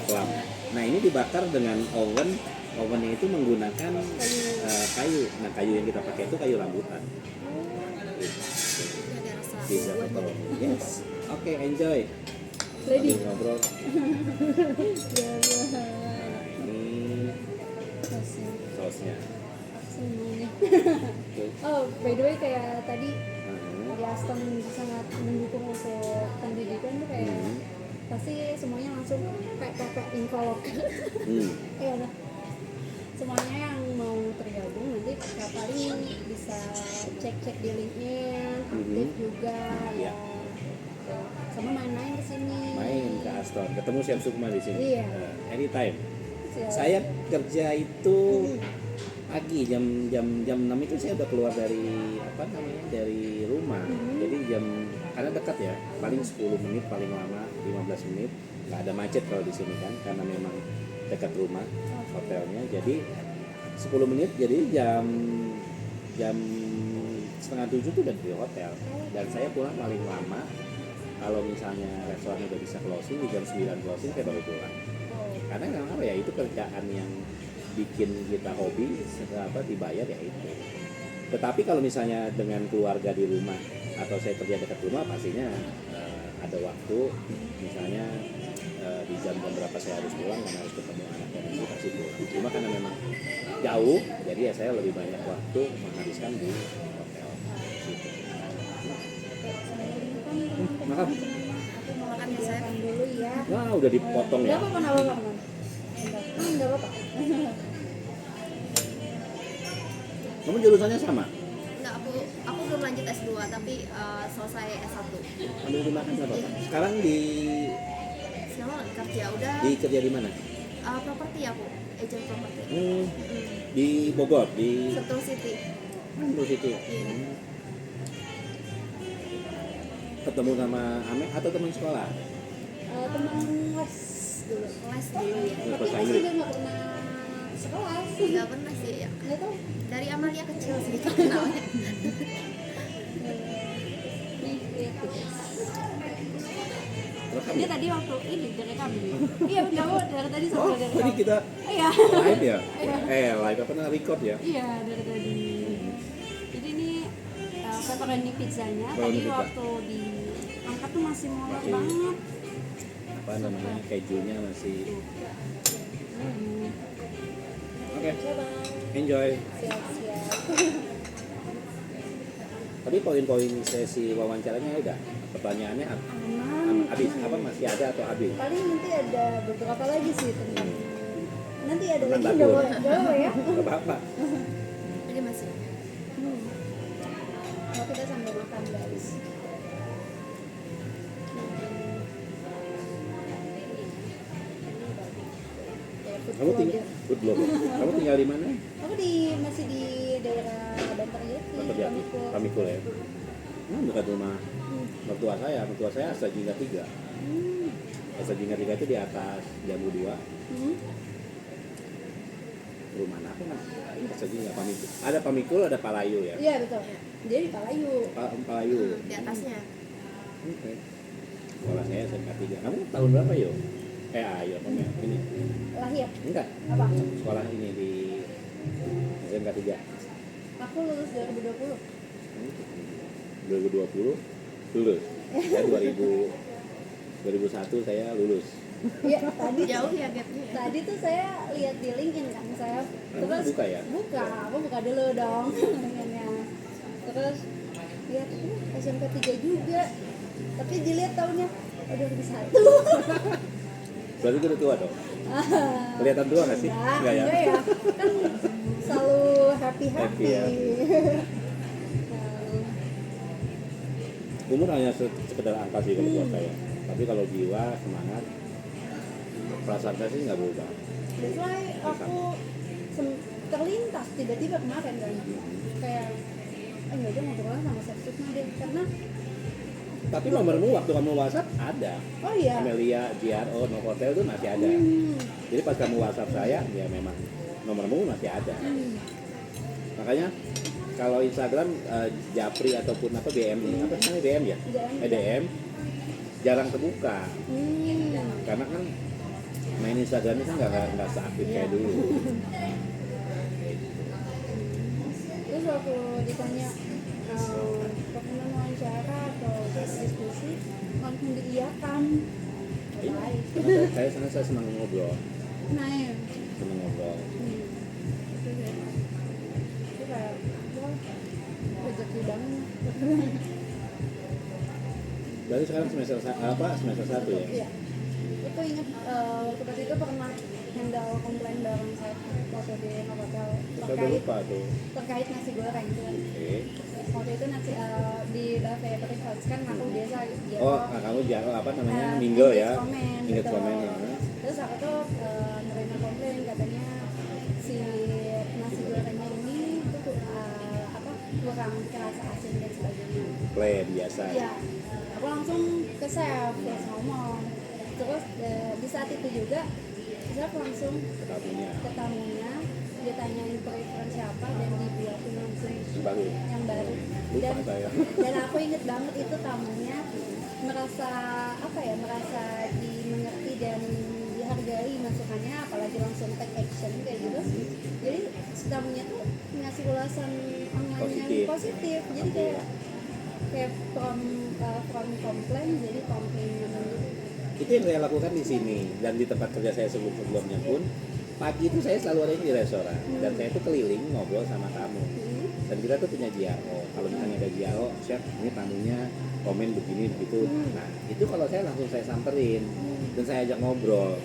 [SPEAKER 2] Plum. Nah, ini dibakar dengan ovennya itu menggunakan kayu. Nah, kayu yang kita pakai itu kayu rambutan. Pizza pepperoni. Yes. Oke, enjoy.
[SPEAKER 1] Ready.
[SPEAKER 2] Sambil ngobrol.
[SPEAKER 1] Ya,
[SPEAKER 2] Nah, ini sausnya.
[SPEAKER 1] semuanya.
[SPEAKER 2] Oke.
[SPEAKER 1] Oh, by the way kayak tadi
[SPEAKER 2] Nah,
[SPEAKER 1] di Aston sangat mendukung untuk pendidikan tuh kayak pasti semuanya langsung kayak infolog. Iya nah. Semuanya yang mau tergabung nanti paling bisa cek di linknya, aktif juga ya. Sama main-main ke sini.
[SPEAKER 2] Main ke Aston, ketemu Chef Sukma di sini.
[SPEAKER 1] Iya.
[SPEAKER 2] Anytime.
[SPEAKER 1] Siap.
[SPEAKER 2] Saya kerja itu pagi jam 6 itu saya udah keluar dari dari rumah. Jadi karena dekat ya, paling 10 menit paling lama 15 menit, nggak ada macet kalau di sini kan karena memang dekat rumah hotelnya. Jadi 10 menit, jadi jam 6:30 tuh udah di hotel, dan saya pulang paling lama kalau misalnya restoran udah bisa closing di jam 9 closing saya baru pulang. Karena memang ya itu kerjaan yang bikin kita hobi, dibayar ya itu. Tetapi kalau misalnya dengan keluarga di rumah atau saya kerja dekat rumah, pastinya ada waktu, misalnya di jam berapa saya harus pulang karena harus ketemu anak dan ibu pasti pulang. Cuma karena memang jauh, jadi ya saya lebih banyak waktu menghabiskan di hotel. Gitu. Makan.
[SPEAKER 1] Aku mau makan ya saya dulu ya.
[SPEAKER 2] Wah, udah dipotong ya.
[SPEAKER 1] Enggak apa-apa. Enggak apa-apa.
[SPEAKER 2] Kamu jurusannya sama?
[SPEAKER 3] Enggak, aku belum lanjut S2 tapi selesai S1.
[SPEAKER 2] Ambil dimakan apa? Sekarang di
[SPEAKER 3] Sekarang kerja udah
[SPEAKER 2] kerja di mana?
[SPEAKER 3] properti aku, agent properti.
[SPEAKER 2] Di Bogor, di
[SPEAKER 3] Sentul City.
[SPEAKER 2] Sentul City. Ketemu sama Ame atau teman sekolah?
[SPEAKER 1] Teman les dulu.
[SPEAKER 3] Les dulu ya.
[SPEAKER 1] Tapi saya juga nggak pernah sekolah.
[SPEAKER 3] Enggak pernah sih ya.
[SPEAKER 1] Nggak tahu.
[SPEAKER 3] Dari Amalia kecil sih kenalnya.
[SPEAKER 1] Dia tadi waktu ini dari kami. Iya, enggak mau dari tadi sampai dari
[SPEAKER 2] Tadi
[SPEAKER 1] kami.
[SPEAKER 2] kita
[SPEAKER 1] Iya.
[SPEAKER 2] live ya?
[SPEAKER 1] Iya.
[SPEAKER 2] Live apa record ya?
[SPEAKER 1] Iya, dari tadi. Jadi ini pepperoni pizzanya
[SPEAKER 2] Pepperoni
[SPEAKER 1] tadi
[SPEAKER 2] pizza.
[SPEAKER 1] waktu diangkat tuh masih molor
[SPEAKER 2] Masih.
[SPEAKER 1] banget.
[SPEAKER 2] Apa namanya? Kejunya masih. Oke.
[SPEAKER 1] Coba.
[SPEAKER 2] Enjoy.
[SPEAKER 1] Siap-siap.
[SPEAKER 2] Tapi poin-poin sesi wawancaranya udah. Pertanyaannya
[SPEAKER 1] Aman.
[SPEAKER 2] habis apa masih ada atau habis?
[SPEAKER 1] Paling nanti ada beberapa lagi sih tentang. Nanti ada
[SPEAKER 2] Tentang
[SPEAKER 1] lagi
[SPEAKER 2] dapur.
[SPEAKER 1] enggak apa ya?
[SPEAKER 2] Gak apa-apa.
[SPEAKER 3] Jadi masih
[SPEAKER 1] Mau kita sambil makan guys.
[SPEAKER 2] Kamu tinggal food blogger. Kamu tinggal di mana?
[SPEAKER 1] Aku masih di daerah Bantar Jati.
[SPEAKER 2] Bantar Jati. Pamikul ya. Dekat rumah mertua saya. Mertua saya Asta Jingga 3. Asta Jingga 3 itu di atas Jambu 2. Rumah aku nah. Asta Jingga Pamikul. Ada Pamikul, ada Palayu ya.
[SPEAKER 1] Iya betul. Dia di Palayu.
[SPEAKER 2] Palayu.
[SPEAKER 3] di atasnya.
[SPEAKER 2] Oke. Sekolah saya SMK 3. Kamu tahun berapa yo? Ayo ini.
[SPEAKER 1] Lahir.
[SPEAKER 2] Enggak.
[SPEAKER 1] Apa?
[SPEAKER 2] Sekolah ini di SMK 3.
[SPEAKER 1] Aku lulus 2020.
[SPEAKER 2] 2020 lulus. Ya 2000 2001 saya lulus.
[SPEAKER 1] Iya, tadi
[SPEAKER 3] Jauh ya gapnya.
[SPEAKER 1] tadi tuh saya lihat di LinkedIn kan saya terus
[SPEAKER 2] buka ya?
[SPEAKER 1] aku buka dulu dong LinkedIn-nya. Terus lihat SMK 3 juga. Tapi dilihat tahunnya 2001.
[SPEAKER 2] Berarti udah tua dong. Kelihatan tua nggak sih? Enggak ya?
[SPEAKER 1] Enggak ya. Kan selalu happy.
[SPEAKER 2] Happy ya. Umur hanya sekedar angka sih kalau buat saya. Tapi kalau jiwa, semangat, perasaan saya sih nggak berubah.
[SPEAKER 1] That's why aku terlintas tiba-tiba kemarin kan kayak enggak aja ngobrol sama Sepsukma deh karena
[SPEAKER 2] Tapi nomormu waktu kamu WhatsApp ada.
[SPEAKER 1] oh iya
[SPEAKER 2] Amelia, JRO, Novotel itu masih ada. Jadi pas kamu WhatsApp saya, ya memang nomormu masih ada. Makanya kalau Instagram Japri ataupun apa BM ini, apa namanya BM ya? DM jarang terbuka. Karena kan main Instagram itu kan nggak seaktif kayak dulu.
[SPEAKER 1] terus waktu ditanya pernah wawancara atau diskusi langsung diiyakan. Baik.
[SPEAKER 2] Karena saya senang ngobrol,
[SPEAKER 1] Nah ya
[SPEAKER 2] senang ngobrol.
[SPEAKER 1] itu kayak wah rezeki banget.
[SPEAKER 2] Berarti sekarang semester 1 ya?
[SPEAKER 1] Iya. Aku ingat waktu pas itu pernah handle komplain bareng saya waktu di hotel
[SPEAKER 2] Saya udah lupa tuh.
[SPEAKER 1] terkait nasi goreng itu kan.
[SPEAKER 2] Oke.
[SPEAKER 1] Waktu itu nasi di buffet breakfast kan aku biasa
[SPEAKER 2] Oh, kamu JRO apa namanya? Mingle ya? Ingat
[SPEAKER 1] gitu.
[SPEAKER 2] komen ya.
[SPEAKER 1] Terus aku tuh nerima komplain katanya si nasi gorengnya ini tuh kurang kerasa asin dan sebagainya.
[SPEAKER 2] Plain biasa.
[SPEAKER 1] Iya, aku langsung ke chef terus ngomong. Terus di saat itu juga chef langsung
[SPEAKER 2] Tamunya
[SPEAKER 1] ke tamunya ditanyain preferensi siapa dan dibuatin langsung
[SPEAKER 2] baru.
[SPEAKER 1] yang baru.
[SPEAKER 2] Lupa saya.
[SPEAKER 1] Dan aku inget banget itu tamunya merasa merasa dimengerti dan dihargai masukannya, apalagi langsung take action kayak gitu. Jadi si tamunya tuh ngasih ulasan online yang positif. Jadi kayak from complain jadi compliment gitu.
[SPEAKER 2] Itu yang saya lakukan di sini dan di tempat kerja saya sebelumnya pun pagi itu saya selalu ada di restoran dan saya itu keliling ngobrol sama tamu dan kita tuh punya JRO. Kalau misalnya ada JRO, chef ini tamunya komen begini begitu. Nah itu kalau saya langsung saya samperin dan saya ajak ngobrol.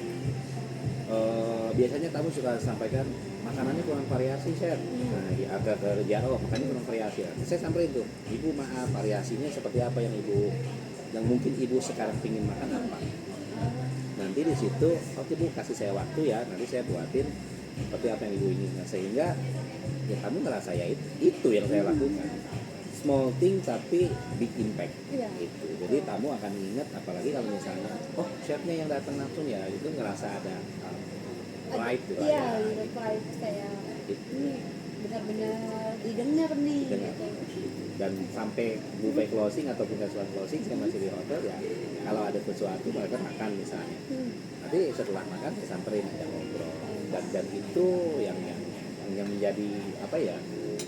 [SPEAKER 2] Biasanya tamu suka sampaikan makanannya kurang variasi chef. Nah agak ke JRO makanya kurang variasi. Saya samperin tuh, ibu maaf variasinya seperti apa yang mungkin ibu sekarang pingin makan apa. Nanti di situ, oke bu kasih saya waktu ya, nanti saya buatin seperti apa yang ibu inginkan sehingga ya kamu ngerasa ya itu yang saya lakukan. Small thing tapi big impact.
[SPEAKER 1] Iya.
[SPEAKER 2] Gitu. Jadi tamu akan ingat apalagi kalau misalnya oh chefnya yang datang langsung ya itu ngerasa ada pride gitu.
[SPEAKER 1] Iya, gitu, pride kayak ini benar-benar didengar nih.
[SPEAKER 2] Didengar.
[SPEAKER 1] Gitu.
[SPEAKER 2] Dan sampai buffet closing ataupun restoran closing saya masih di hotel ya kalau ada sesuatu mereka makan misalnya nanti setelah makan saya samperin ada ngobrol dan itu yang menjadi apa ya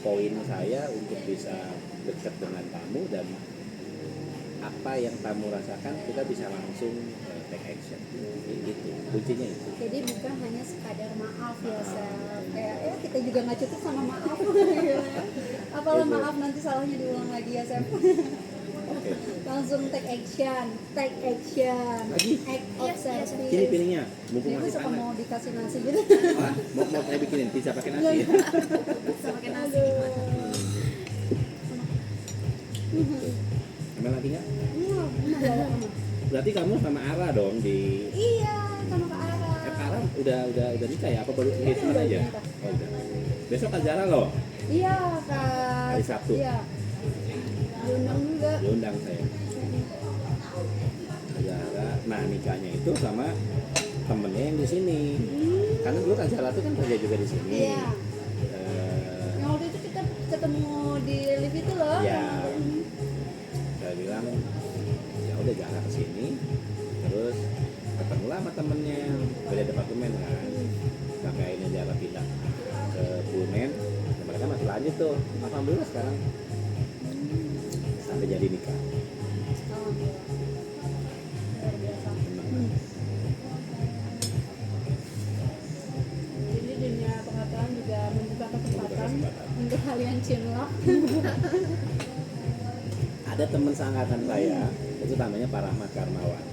[SPEAKER 2] poin saya untuk bisa dekat dengan tamu dan apa yang tamu rasakan kita bisa langsung take action gitu kuncinya itu.
[SPEAKER 1] Jadi bukan hanya sekadar maaf ya Chef. Kayak kita juga nggak cukup sama maaf. Apalah
[SPEAKER 2] Gitu.
[SPEAKER 1] maaf nanti salahnya diulang lagi ya Chef.
[SPEAKER 2] Oke.
[SPEAKER 1] Langsung take action
[SPEAKER 2] Lagi?
[SPEAKER 1] act of service.
[SPEAKER 2] Kini pilihnya mumpung
[SPEAKER 1] Dia
[SPEAKER 2] masih
[SPEAKER 1] suka
[SPEAKER 2] panas.
[SPEAKER 1] mau dikasih nasi gitu.
[SPEAKER 2] Ah, mau saya bikinin pizza pakai nasi ya.
[SPEAKER 3] Pakai nasi gimana?
[SPEAKER 2] Ambil lagi nggak?
[SPEAKER 1] Iya,
[SPEAKER 2] Berarti kamu sama Ara dong di
[SPEAKER 1] iya, sama Kak Ara.
[SPEAKER 2] Ara udah nikah ya? Apa baru engagement
[SPEAKER 1] Udah
[SPEAKER 2] aja?
[SPEAKER 1] nikah.
[SPEAKER 2] Oh udah. Besok Azara loh.
[SPEAKER 1] Iya, Kak.
[SPEAKER 2] Hari Sabtu.
[SPEAKER 1] Iya. Diundang juga.
[SPEAKER 2] Diundang saya. Azara. Nah nikahnya itu sama temennya yang di sini. Karena dulu Azara tuh kan kerja juga di sini.
[SPEAKER 1] Iya. Yang waktu itu kita ketemu di lift itu loh.
[SPEAKER 2] Iya. Saya bilang ya udah Zara kesini. Terus ketemulah sama temennya beda departemen kan. Sampai akhirnya Zara pindah ke Punen. Dan mereka masih lanjut tuh. Alhamdulillah sekarang sampai jadi nikah.
[SPEAKER 1] Oh, luar biasa. connection lo.
[SPEAKER 2] Ada teman seangkatan saya itu namanya Pak Rahmat Karmawan.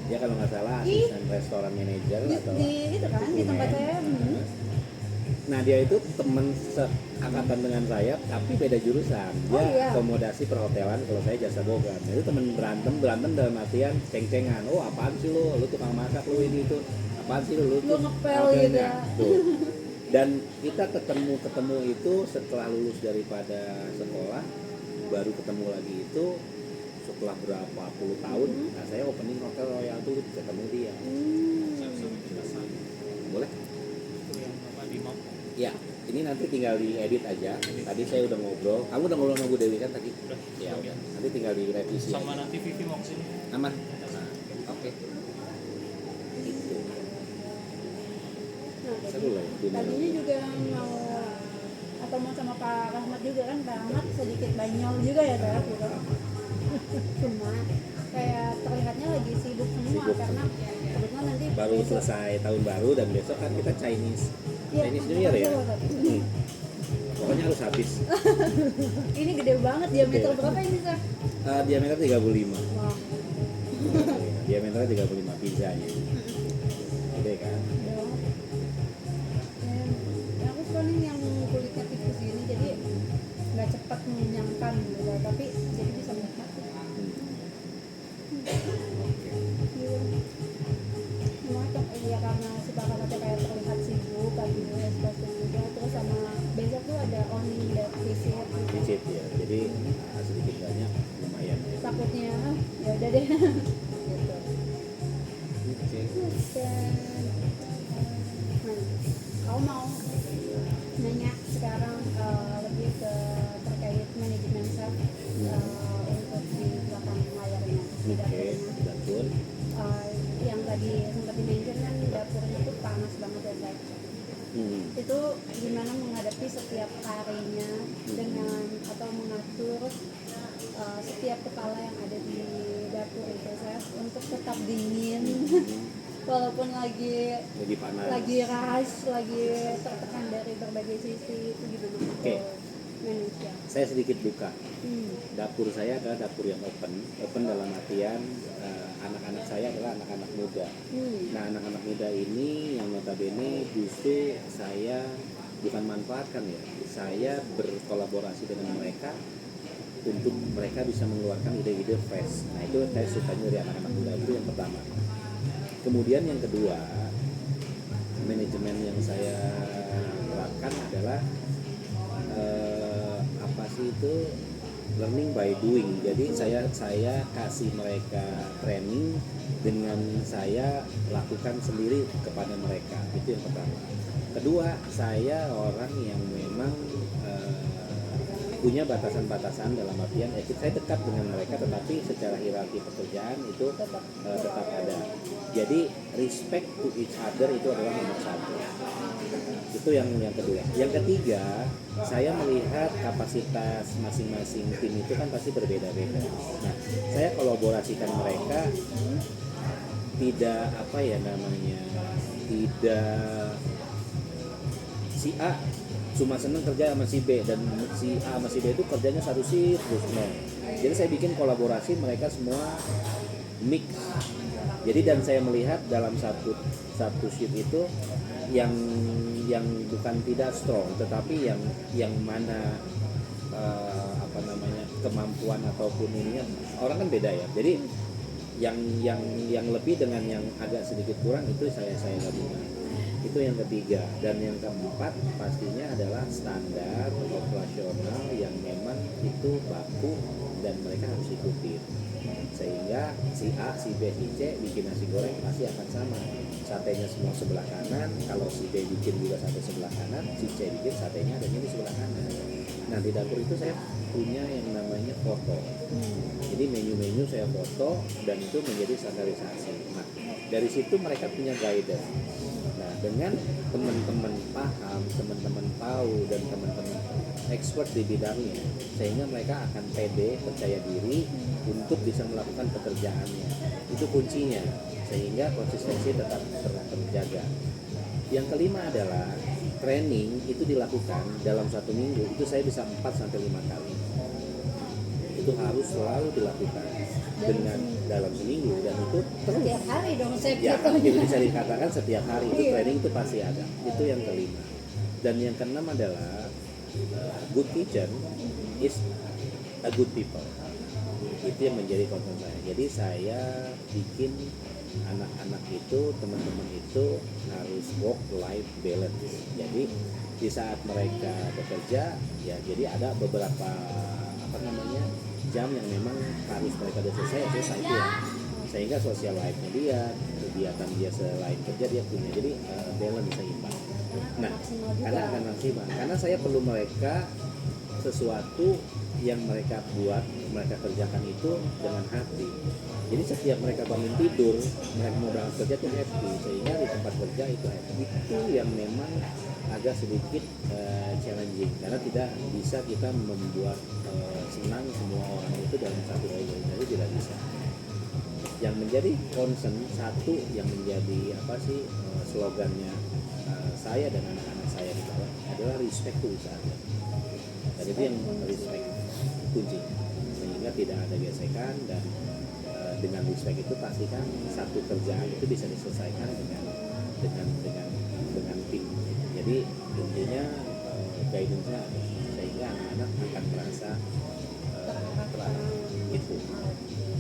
[SPEAKER 2] Dia kalau nggak salah asisten restoran manager atau
[SPEAKER 1] Di itu kan di tempat saya.
[SPEAKER 2] Nah dia itu teman seangkatan dengan saya tapi beda jurusan. Dia
[SPEAKER 1] Oh, iya.
[SPEAKER 2] akomodasi perhotelan, kalau saya jasa boga. Nah, itu teman berantem dalam artian ceng-cengan. Oh apaan sih lu tukang masak lu ini itu. Apaan sih lu
[SPEAKER 1] Lu ngepel
[SPEAKER 2] oke,
[SPEAKER 1] gitu
[SPEAKER 2] enggak.
[SPEAKER 1] ya.
[SPEAKER 2] Tuh. Dan kita ketemu itu setelah lulus daripada sekolah, baru ketemu lagi itu setelah berapa puluh tahun. Nah saya opening hotel Royal tuh ketemu dia. Boleh? Ya, ini nanti tinggal diedit aja. Tadi saya udah ngobrol. Kamu udah ngobrol sama Bu Dewi kan tadi?
[SPEAKER 4] Udah.
[SPEAKER 2] Ya, udah. Nanti tinggal direvisi
[SPEAKER 4] Sama
[SPEAKER 2] aja.
[SPEAKER 4] nanti Vivi mau kesini.
[SPEAKER 2] Aman? Oke. Gitu.
[SPEAKER 1] Nah,
[SPEAKER 2] Seru lah ya, dunia.
[SPEAKER 1] tadinya juga mau atau mau sama Pak Rahmat juga kan. Pak Rahmat sedikit banyol juga ya Teh gitu. Cuma kayak terlihatnya lagi sibuk semua
[SPEAKER 2] Sibuk.
[SPEAKER 1] karena kebetulan nanti
[SPEAKER 2] Baru
[SPEAKER 1] besok-
[SPEAKER 2] selesai tahun baru dan besok kan kita Chinese
[SPEAKER 1] Iya,
[SPEAKER 2] New Year ya.
[SPEAKER 1] betul.
[SPEAKER 2] Pokoknya harus habis.
[SPEAKER 1] Ini gede banget, diameter
[SPEAKER 2] Gede.
[SPEAKER 1] berapa ini Kak?
[SPEAKER 2] Diameter 35.
[SPEAKER 1] Wah,
[SPEAKER 2] Diameternya 35 pizzanya. Gede kan?
[SPEAKER 1] gede banget. Dan aku suka nih yang kulitnya tipis gini, jadi nggak cepat mengenyangkan gitu, tapi jadi bisa menikmati. Cuma ya karena si Pak Rahmatnya kayak terlihat sibuk kan gitu, espresso juga, terus sama besok tuh ada owning that visit gitu.
[SPEAKER 2] Visit ya. Jadi sedikit banyak lumayan ya.
[SPEAKER 1] Takutnya ya udah deh gitu.
[SPEAKER 2] Oke.
[SPEAKER 1] Dan kau mau nanya sekarang lebih ke terkait manajemen chef untuk di belakang layarnya di
[SPEAKER 2] Oke,
[SPEAKER 1] dapurnya.
[SPEAKER 2] dapur.
[SPEAKER 1] Yang tadi sempat di-mention kan dapurnya tuh panas banget ya Zak. Itu gimana menghadapi setiap harinya dengan atau mengatur setiap kepala yang ada di dapur itu Chef untuk tetap dingin walaupun lagi
[SPEAKER 2] panas.
[SPEAKER 1] lagi rush, lagi tertekan dari berbagai sisi, itu gimana untuk
[SPEAKER 2] Oke.
[SPEAKER 1] manage ya?
[SPEAKER 2] Saya sedikit buka.
[SPEAKER 1] Hmm.
[SPEAKER 2] Dapur saya adalah dapur yang open dalam artian anak-anak saya adalah anak-anak muda. Nah anak-anak muda ini yang notabene justru saya bukan manfaatkan ya, saya berkolaborasi dengan mereka untuk mereka bisa mengeluarkan ide-ide fresh. Nah itu saya sukanya dari anak-anak muda, itu yang pertama. Kemudian yang kedua, manajemen yang saya terapkan adalah apa sih itu, learning by doing. Jadi saya kasih mereka training dengan saya lakukan sendiri kepada mereka. Itu yang pertama. Kedua, saya orang yang memang punya batasan-batasan dalam artian saya dekat dengan mereka, tetapi secara hierarki pekerjaan itu tetap ada. Jadi respect to each other itu adalah nomor satu. Itu yang kedua. Yang ketiga, saya melihat kapasitas masing-masing tim itu kan pasti berbeda-beda. Nah, saya kolaborasikan mereka tidak tidak si A cuma seneng kerja sama si B dan si A sama si B itu kerjanya satu shift terus. Jadi saya bikin kolaborasi mereka semua mix. Jadi dan saya melihat dalam satu shift itu yang bukan tidak strong, tetapi yang mana kemampuan ataupun ininya orang kan beda ya. Jadi yang lebih dengan yang agak sedikit kurang itu saya gabungkan. Itu yang ketiga. Dan yang keempat pastinya adalah standar operasional yang memang itu baku dan mereka harus ikuti, sehingga si A, si B, si C bikin nasi goreng pasti akan sama, satenya semua sebelah kanan. Kalau si B bikin juga sate sebelah kanan, si C bikin satenya adanya di sebelah kanan. Nah di dapur itu saya punya yang namanya foto. Jadi menu-menu saya foto dan itu menjadi standarisasi. Nah dari situ mereka punya guidance. Nah dengan teman-teman paham, teman-teman tahu dan teman-teman expert di bidangnya, sehingga mereka akan pede, percaya diri untuk bisa melakukan pekerjaannya. Itu kuncinya, sehingga konsistensi tetap terjaga. Yang kelima adalah training itu dilakukan dalam 1 minggu itu saya bisa 4 sampai 5 kali. Itu harus selalu dilakukan dengan dalam seminggu dan itu terus.
[SPEAKER 1] Setiap hari dong chef
[SPEAKER 2] Ya,
[SPEAKER 1] gitu.
[SPEAKER 2] itu bisa dikatakan setiap hari itu
[SPEAKER 1] Iya.
[SPEAKER 2] training itu pasti ada. Itu yang kelima. Dan yang keenam adalah good kitchen is a good people. Itu yang menjadi concern saya. Jadi saya bikin anak-anak itu, teman-teman itu harus work life balance. Jadi di saat mereka bekerja, ya jadi ada beberapa jam yang memang harus mereka udah selesai itu ya. Sehingga social life-nya dia, kegiatan dia selain kerja dia punya. Jadi balance seimbang. Nah, karena akan maksimal. Karena saya perlu mereka sesuatu yang mereka buat, mereka kerjakan itu dengan hati. Jadi setiap mereka bangun tidur, mereka mau berangkat kerja itu happy, sehingga di tempat kerja itu happy. Itu yang memang agak sedikit challenging, karena tidak bisa kita membuat senang semua orang itu dalam satu organisasi, tidak bisa. Yang menjadi concern satu, yang menjadi slogannya saya dan anak-anak saya di bawah adalah respect to each other. Dan itu yang respect kunci, sehingga tidak ada gesekan dan dengan respect itu pastikan satu kerjaan itu bisa diselesaikan dengan tim. Jadi intinya guidance-nya ada, sehingga anak-anak akan merasa itu.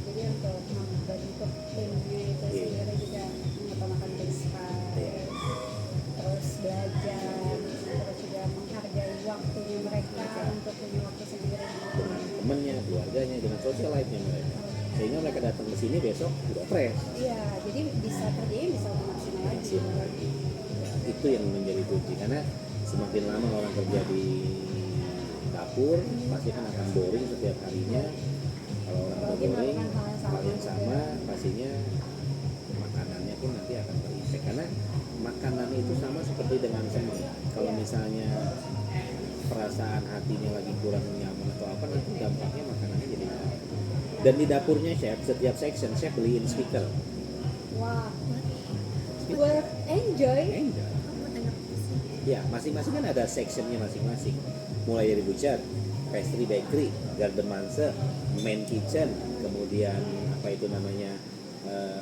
[SPEAKER 1] Jadi untuk membentuk timnya itu sendiri juga mengutamakan respect, terus belajar, terus juga menghargai waktunya mereka untuk punya waktu sendiri
[SPEAKER 2] Dengan temennya, keluarganya, dengan social life-nya mereka, sehingga mereka datang ke sini besok udah fresh.
[SPEAKER 1] Iya, jadi bisa kerjanya bisa lebih maksimal lagi.
[SPEAKER 2] Maksimal lagi. Ya, itu yang menjadi kunci, karena semakin lama orang kerja di dapur pasti kan akan boring setiap harinya. Kalau orang
[SPEAKER 1] Apalagi
[SPEAKER 2] boring,
[SPEAKER 1] melakukan
[SPEAKER 2] hal yang sama pastinya makanannya pun nanti akan berimpact, karena makanan itu sama seperti dengan semen. Kalau misalnya perasaan hatinya lagi kurang nyaman atau apa, nanti dampaknya makanannya jadi nggak enak. Dan di dapurnya chef, setiap section chef beliin speaker.
[SPEAKER 1] Wah, buat enjoy.
[SPEAKER 2] Enjoy. Ya, masing-masing kan ada sectionnya masing-masing. Mulai dari butcher, pastry bakery, garden master, main kitchen, kemudian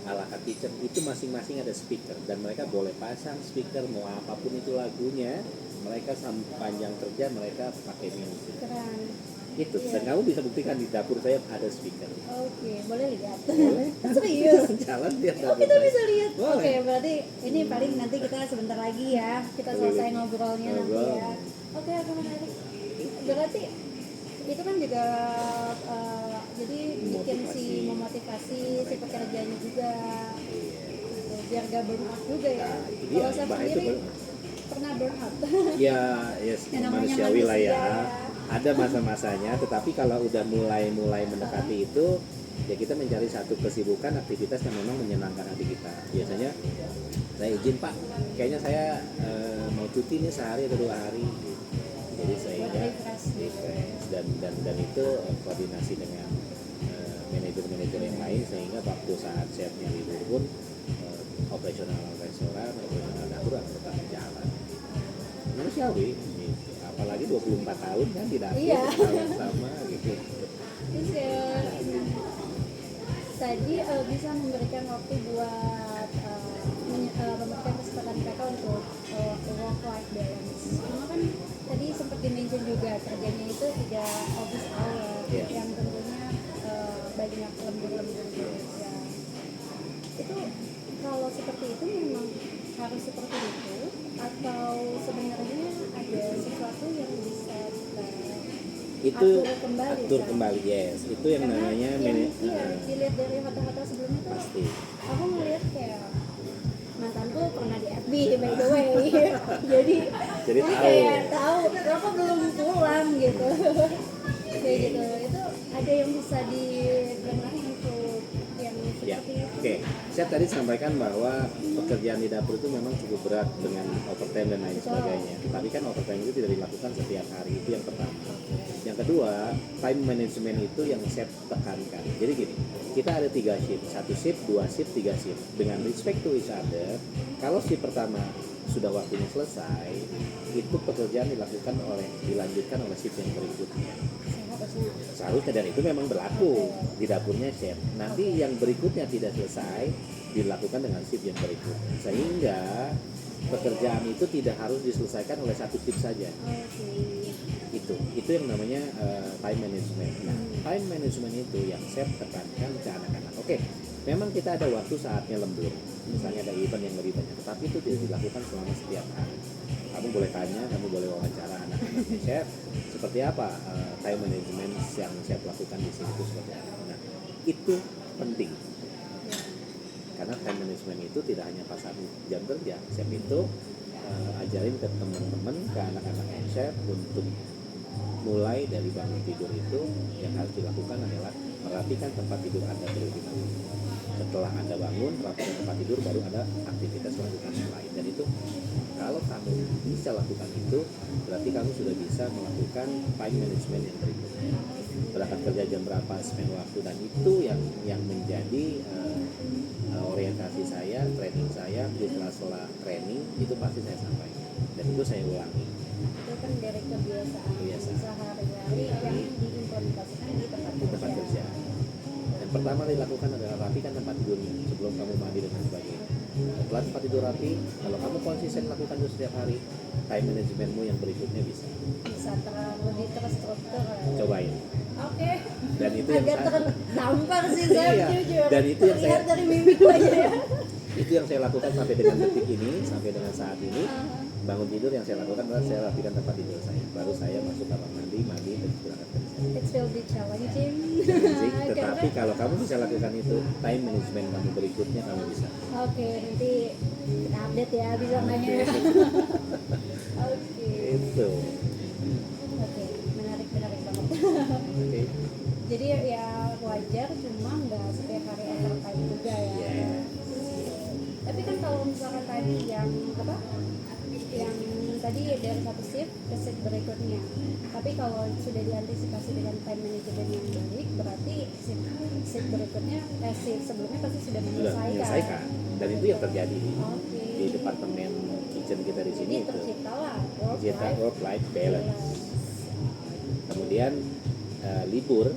[SPEAKER 2] ala carte kitchen, itu masing-masing ada speaker dan mereka boleh pasang speaker mau apapun itu lagunya, mereka sepanjang kerja mereka pakai music.
[SPEAKER 1] Keren.
[SPEAKER 2] Itu,
[SPEAKER 1] Iya.
[SPEAKER 2] dan kamu bisa buktikan di dapur saya ada speaker.
[SPEAKER 1] Oke, boleh lihat.
[SPEAKER 2] Boleh.
[SPEAKER 1] Serius.
[SPEAKER 2] Jalan lihat
[SPEAKER 1] Oh,
[SPEAKER 2] dapur
[SPEAKER 1] kita
[SPEAKER 2] saya.
[SPEAKER 1] bisa lihat.
[SPEAKER 2] Boleh.
[SPEAKER 1] Oke, berarti ini paling nanti kita sebentar lagi ya. Kita selesai ngobrolnya nanti
[SPEAKER 2] Ngobrol.
[SPEAKER 1] ya. Oke, menarik. Berarti itu kan juga jadi bikin memotivasi si pekerjanya juga. Gitu, biar gak burn out juga ya.
[SPEAKER 2] Nah, itu dia,
[SPEAKER 1] Kalau saya
[SPEAKER 2] bahaya itu
[SPEAKER 1] sendiri pernah burn out.
[SPEAKER 2] Ya,
[SPEAKER 1] Yang namanya
[SPEAKER 2] manusiawi lah ya.
[SPEAKER 1] manusia.
[SPEAKER 2] Ada masa-masanya, tetapi kalau udah mulai mendekati itu, ya kita mencari satu kesibukan, aktivitas yang memang menyenangkan hati kita. Biasanya saya izin Pak, kayaknya saya mau cuti nih sehari atau 2 hari. Jadi saya refresh dan itu koordinasi dengan manajer-manajer yang lain, sehingga waktu saat chefnya libur pun operasional restoran, operasional dapur akan tetap berjalan. Manusiawi, gitu. Apalagi 24 tahun kan tidak
[SPEAKER 1] Iya.
[SPEAKER 2] hal yang sama gitu.
[SPEAKER 1] Terus ya tadi bisa memberikan waktu buat memberikan kesempatan mereka untuk work life balance. Karena kan tadi sempat di-mention juga kerjanya itu tidak office hour,
[SPEAKER 2] Yeah.
[SPEAKER 1] yang tentunya banyak lembur-lembur ya. Itu kalau seperti itu memang harus seperti itu, atau sebenarnya ada sesuatu yang bisa kita
[SPEAKER 2] Itu
[SPEAKER 1] atur kembali, kan?
[SPEAKER 2] yes. Itu yang
[SPEAKER 1] Karena
[SPEAKER 2] namanya
[SPEAKER 1] dilihat dari hotel-hotel sebelumnya tuh
[SPEAKER 2] pasti.
[SPEAKER 1] aku ngeliat kayak mantanku pernah di FB by the way. jadi
[SPEAKER 2] tahu.
[SPEAKER 1] kayak tahu kenapa belum pulang gitu. Kayak gitu, itu ada yang bisa dibenahi untuk yang
[SPEAKER 2] Ya,
[SPEAKER 1] seperti itu.
[SPEAKER 2] oke. Saya tadi sampaikan bahwa pekerjaan di dapur itu memang cukup berat dengan overtime dan lain
[SPEAKER 1] Betul.
[SPEAKER 2] sebagainya. Tapi kan overtime itu tidak dilakukan setiap hari, itu yang pertama. Yang kedua, time management itu yang saya tekankan. Jadi gini, kita ada 3 shift, 1 shift, 2 shift, 3 shift. Dengan respect to each other, kalau shift pertama sudah waktunya selesai, itu pekerjaan dilakukan dilanjutkan oleh shift yang berikutnya.
[SPEAKER 1] Seharusnya.
[SPEAKER 2] Seharusnya, dan itu memang berlaku di dapurnya chef. Nanti yang berikutnya tidak selesai dilakukan dengan shift yang berikutnya, sehingga pekerjaan itu tidak harus diselesaikan oleh satu shift saja. Itu yang namanya time management. Nah, time management itu yang saya tekankan ke anak-anak. Oke, memang kita ada waktu saatnya lembur, misalnya ada event yang lebih banyak, tapi itu tidak dilakukan selama setiap hari. Kamu boleh tanya, kamu boleh wawancara anak-anak chef, seperti apa time management yang chef lakukan di sini itu seperti apa. Nah, itu penting. Karena time management itu tidak hanya pas saat jam kerja. Chef itu ajarin ke teman-teman, ke anak-anak chef untuk mulai dari bangun tidur itu yang harus dilakukan adalah merapikan tempat tidur Anda terlebih dahulu. Setelah Anda bangun, rapikan tempat tidur, baru ada aktivitas lakukan yang lain. Dan itu kalau kamu bisa lakukan itu, berarti kamu sudah bisa melakukan time management yang berikutnya. Berangkat kerja jam berapa, spend waktu, dan itu yang menjadi orientasi saya, training saya di sela-sela training itu pasti saya sampaikan. Dan itu saya ulangi.
[SPEAKER 1] Itu kan dari kebiasaan sehari-hari yang diimplementasikan di tempat
[SPEAKER 2] kerja. Dan pertama dilakukan adalah rapikan tempat tidurnya sebelum kamu mandi dan sebagainya. Setelah tempat tidur rapi, kalau kamu konsisten lakukan itu setiap hari, time managementmu yang berikutnya bisa
[SPEAKER 1] lebih terstruktur.
[SPEAKER 2] Cobain.
[SPEAKER 1] Oke.
[SPEAKER 2] Dan itu yang
[SPEAKER 1] agak tertampar sih saya
[SPEAKER 2] Iya.
[SPEAKER 1] jujur.
[SPEAKER 2] Dan itu yang
[SPEAKER 1] Terlihat
[SPEAKER 2] saya
[SPEAKER 1] dari mimikku aja ya.
[SPEAKER 2] itu yang saya lakukan sampai dengan detik ini, sampai dengan saat ini. Bangun tidur yang saya lakukan adalah saya rapikan tempat tidur saya, baru saya masuk kamar mandi dan berangkat kerja.
[SPEAKER 1] It will be challenging.
[SPEAKER 2] Tetapi kalau kamu bisa lakukan itu, time management kamu berikutnya kamu bisa.
[SPEAKER 1] Oke, nanti kita update ya bisa nanya. Oke.
[SPEAKER 2] Itu.
[SPEAKER 1] Oke, menarik banget.
[SPEAKER 2] Oke.
[SPEAKER 1] Jadi ya wajar, cuma nggak setiap hari overtime juga ya.
[SPEAKER 2] Yeah.
[SPEAKER 1] Tapi kan kalau misalkan tadi yang apa? Yang tadi dari satu shift ke shift berikutnya. Tapi kalau sudah diantisipasi dengan time management yang baik, berarti shift berikutnya, shift sebelumnya pasti sudah
[SPEAKER 2] menyelesaikan. Dan itu yang terjadi di departemen kitchen kita di sini.
[SPEAKER 1] Jadi terciptalah
[SPEAKER 2] work life balance. Kemudian libur,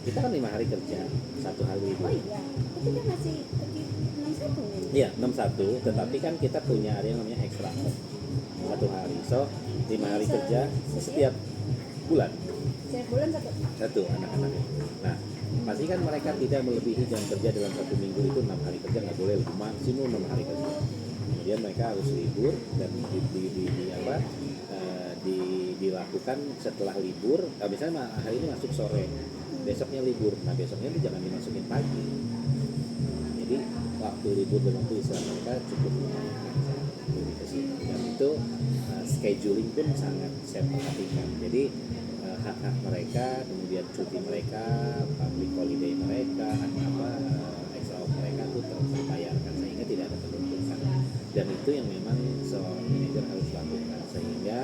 [SPEAKER 2] kita kan 5 hari kerja, 1 hari libur.
[SPEAKER 1] Oh iya, itu kan masih 61 nih.
[SPEAKER 2] Iya, 61, tetapi kan kita punya ada yang namanya extra off 1 hari. So, 5 hari kerja setiap bulan.
[SPEAKER 1] Setiap bulan satu
[SPEAKER 2] anak-anaknya. Nah, pastikan mereka tidak melebihi jam kerja dalam 1 minggu itu 6 hari kerja, nggak boleh lebih, maksimum 6 hari kerja. Kemudian mereka harus libur dan dilakukan setelah libur. Misalnya hari ini masuk sore, besoknya libur. Nah, besoknya itu jangan dimasukin pagi. Jadi waktu libur dan waktu istirahat mereka cukup lebih ke situ. Dan itu scheduling pun sangat saya perhatikan. Jadi hak-hak mereka, kemudian cuti mereka, public holiday mereka, extra off mereka itu terbayarkan sehingga tidak ada penumpukan. Dan itu yang memang seorang manajer harus lakukan sehingga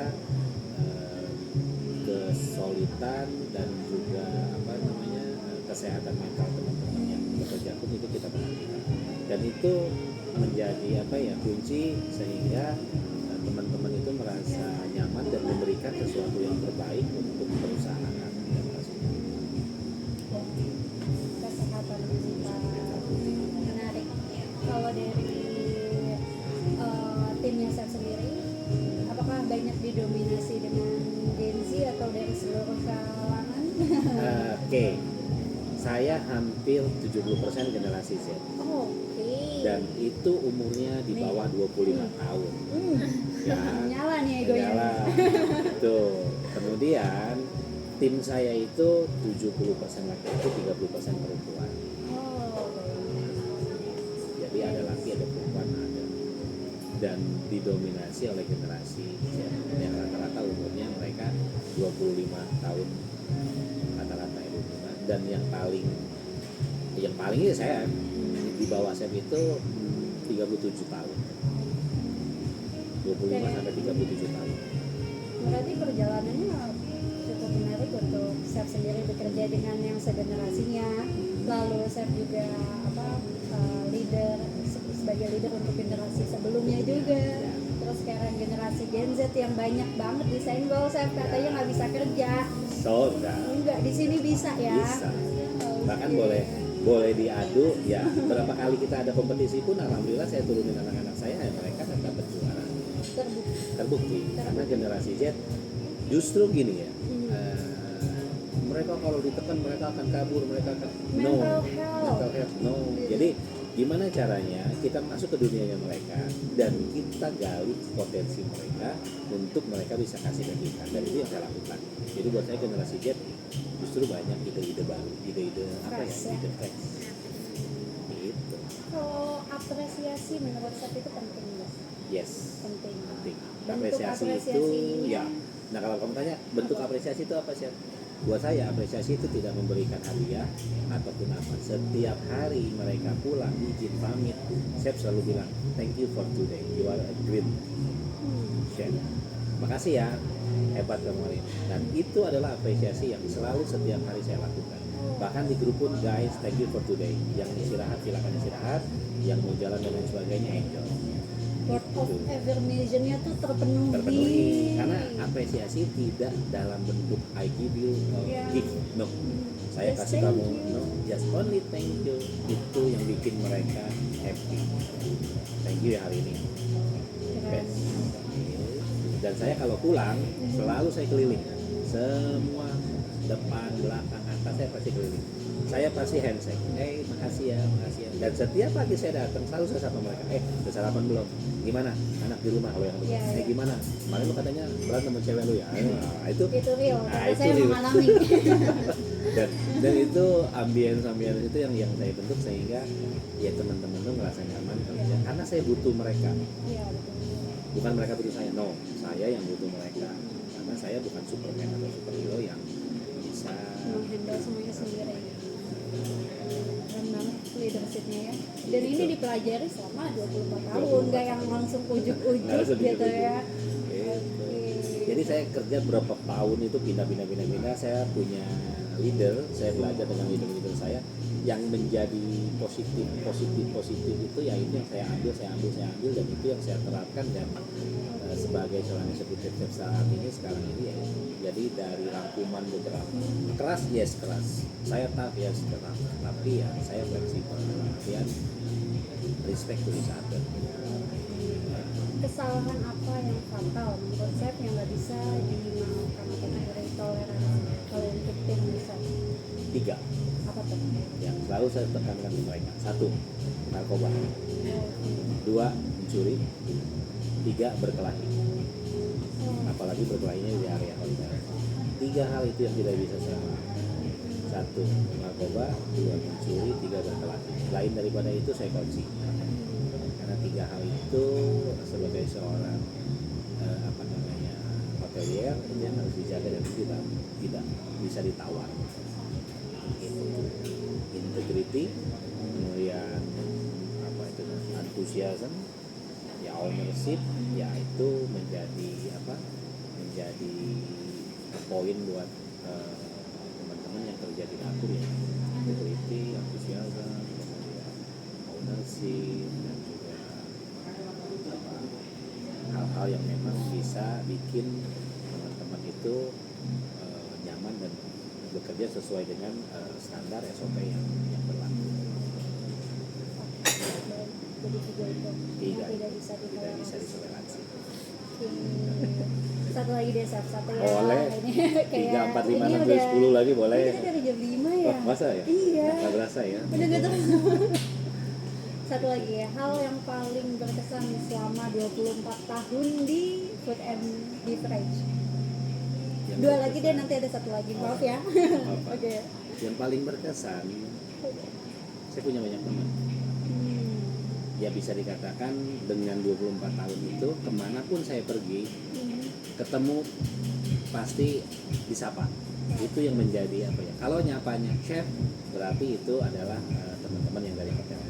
[SPEAKER 2] kesulitan dan juga kesehatan mental teman-teman yang bekerja pun itu kita perhatikan. Dan itu menjadi kunci sehingga teman-teman itu merasa nyaman dan memberikan sesuatu yang terbaik untuk perusahaan dan pastinya.
[SPEAKER 1] Kesehatan mental menarik. Kalau dari timnya saya sendiri, apakah banyak didominasi dengan Gen Z atau dari seluruh kalangan?
[SPEAKER 2] Oke. Saya hampir 70% generasi Z. Dan itu umurnya di bawah 25 tahun. Ya,
[SPEAKER 1] nyala nih egonya.
[SPEAKER 2] Nyala. Tuh. Kemudian tim saya itu 70% laki-laki, 30% perempuan. Jadi ada laki, ada perempuan, ada. Dan didominasi oleh generasi Z. Yang rata-rata umurnya mereka 25 tahun. Rata-rata 25. Dan yang paling Yang paling ya saya di bawah saya itu 37 tahun. 25 sampai 37 tahun.
[SPEAKER 1] Berarti perjalanannya cukup menarik untuk Chef sendiri bekerja dengan yang segenerasinya, lalu Chef juga leader sebagai leader untuk generasi sebelumnya juga. Terus sekarang generasi Gen Z yang banyak banget disenggol, Chef katanya nggak bisa kerja.
[SPEAKER 2] So
[SPEAKER 1] Enggak, di sini bisa ya.
[SPEAKER 2] bisa. Bahkan boleh diadu ya. Berapa kali kita ada kompetisi pun alhamdulillah saya turunin anak-anak saya ya mereka kan dapat juara. Terbukti karena generasi Z justru gini ya. Mereka kalau ditekan mereka akan kabur, mereka akan
[SPEAKER 1] Mental health.
[SPEAKER 2] no. Jadi gimana caranya kita masuk ke dunianya mereka dan kita gali potensi mereka untuk mereka bisa kasih ke kita, dan itu yang saya lakukan. Jadi buat saya generasi Z justru banyak ide-ide baru, ide-ide apa ya,
[SPEAKER 1] Fresh, ya.
[SPEAKER 2] ide fresh gitu.
[SPEAKER 1] Kalau apresiasi menurut Chef itu penting nggak?
[SPEAKER 2] Yes,
[SPEAKER 1] Penting.
[SPEAKER 2] penting.
[SPEAKER 1] Bentuk
[SPEAKER 2] Apresiasi itu
[SPEAKER 1] apresiasinya.
[SPEAKER 2] ya. Nah kalau kamu tanya bentuk apresiasi itu apa sih? Buat saya apresiasi itu tidak memberikan hadiah ataupun apa. Setiap hari mereka pulang izin pamit, saya selalu bilang thank you for today, you are a great chef. Makasih ya, hebat kamu hari ini. Dan itu adalah apresiasi yang selalu setiap hari saya lakukan. Bahkan di grup pun guys, thank you for today. Yang istirahat silakan istirahat, yang mau jalan dan lain sebagainya enjoy.
[SPEAKER 1] Word of affirmation-nya tuh terpenuhi.
[SPEAKER 2] Karena apresiasi tidak dalam bentuk I give you gift, no. Saya
[SPEAKER 1] Just
[SPEAKER 2] kasih
[SPEAKER 1] thank
[SPEAKER 2] kamu,
[SPEAKER 1] you.
[SPEAKER 2] no, just only thank you. Itu yang bikin mereka happy. Thank you ya hari ini, best. Dan saya kalau pulang selalu saya keliling semua, depan, belakang, atas, saya pasti keliling. Saya pasti handshake, makasih ya. Dan setiap pagi saya datang selalu saya sapa mereka, udah sarapan belum? Gimana? Anak di rumah kalau yang belum?
[SPEAKER 1] Iya, iya.
[SPEAKER 2] Gimana? Kemarin lu katanya berantem sama cewek lu ya? Nah, itu
[SPEAKER 1] Real,
[SPEAKER 2] Nah,
[SPEAKER 1] karena
[SPEAKER 2] itu
[SPEAKER 1] saya
[SPEAKER 2] real.
[SPEAKER 1] mengalami.
[SPEAKER 2] dan itu ambience itu yang saya bentuk sehingga ya teman-teman tuh merasa nyaman kerja. Karena saya butuh mereka,
[SPEAKER 1] Iya, betul.
[SPEAKER 2] bukan mereka butuh saya. No, saya yang butuh mereka. Karena saya bukan Superman atau superhero yang bisa
[SPEAKER 1] Menghandle semuanya sendiri. Keren banget leadership-nya ya. Dan ini dipelajari selama 24 tahun, nggak yang langsung
[SPEAKER 2] Nggak
[SPEAKER 1] ujuk-ujuk
[SPEAKER 2] langsung
[SPEAKER 1] gitu
[SPEAKER 2] ujuk-ujuk.
[SPEAKER 1] ya.
[SPEAKER 2] Gitu.
[SPEAKER 1] Oke.
[SPEAKER 2] Jadi saya kerja berapa tahun itu pindah. Saya punya leader, saya belajar dengan leader saya yang menjadi positif itu ya itu yang saya ambil dan itu yang saya terapkan dan sebagai seorang eksekutif chef saat ini sekarang ini ya. Jadi dari rangkuman beberapa keras, saya tough, keras, tapi ya saya fleksibel, artian respect to each other.
[SPEAKER 1] Kesalahan apa yang fatal menurut Chef yang nggak bisa dimaafkan atau diberi toleransi kalau untuk tim Chef?
[SPEAKER 2] 3
[SPEAKER 1] Apa tuh?
[SPEAKER 2] yang selalu saya tekankan di mereka. 1, narkoba. 2, mencuri. 3, berkelahi. Apalagi berkelahinya di area hotel. 3 hal itu yang tidak bisa saya maafkan. 1, narkoba. 2, mencuri. 3, berkelahi. Lain daripada itu saya kunci. Karena 3 hal itu sebagai seorang hotelier itu yang harus dijaga dan tidak bisa ditawar. Integrity, kemudian antusiasme, ya ownership, ya itu menjadi poin buat teman-teman yang kerja di dapur ya. Integrity, antusiasme, kemudian ownership dan juga hal-hal yang memang bisa bikin teman-teman itu nyaman dan bekerja sesuai dengan standar SOP yang berlaku.
[SPEAKER 1] Jadi 3 itu
[SPEAKER 2] Tiga.
[SPEAKER 1] yang tidak bisa
[SPEAKER 2] Tidak bisa
[SPEAKER 1] ditoleransi.
[SPEAKER 2] ditoleransi.
[SPEAKER 1] Oke. Satu lagi deh, satu ya.
[SPEAKER 2] Boleh.
[SPEAKER 1] Ini
[SPEAKER 2] 3, 4, 5,
[SPEAKER 1] ini
[SPEAKER 2] 6,
[SPEAKER 1] udah
[SPEAKER 2] 10 lagi boleh.
[SPEAKER 1] Ini kita dari jam 5 ya.
[SPEAKER 2] Oh, masa ya?
[SPEAKER 1] Iya.
[SPEAKER 2] Nggak berasa ya?
[SPEAKER 1] Udah gitu. Satu lagi ya, hal yang paling berkesan selama 24 tahun di Food and Beverage.
[SPEAKER 2] Yang
[SPEAKER 1] 2 lagi deh,
[SPEAKER 2] berkesan.
[SPEAKER 1] nanti ada 1 lagi, maaf ya.
[SPEAKER 2] Apa?
[SPEAKER 1] Oke.
[SPEAKER 2] Yang paling berkesan, saya punya banyak teman. Ya bisa dikatakan dengan 24 tahun itu kemanapun saya pergi, ketemu pasti disapa. Itu yang menjadi apa ya? Kalau nyapanya chef berarti itu adalah teman-teman yang dari hotel.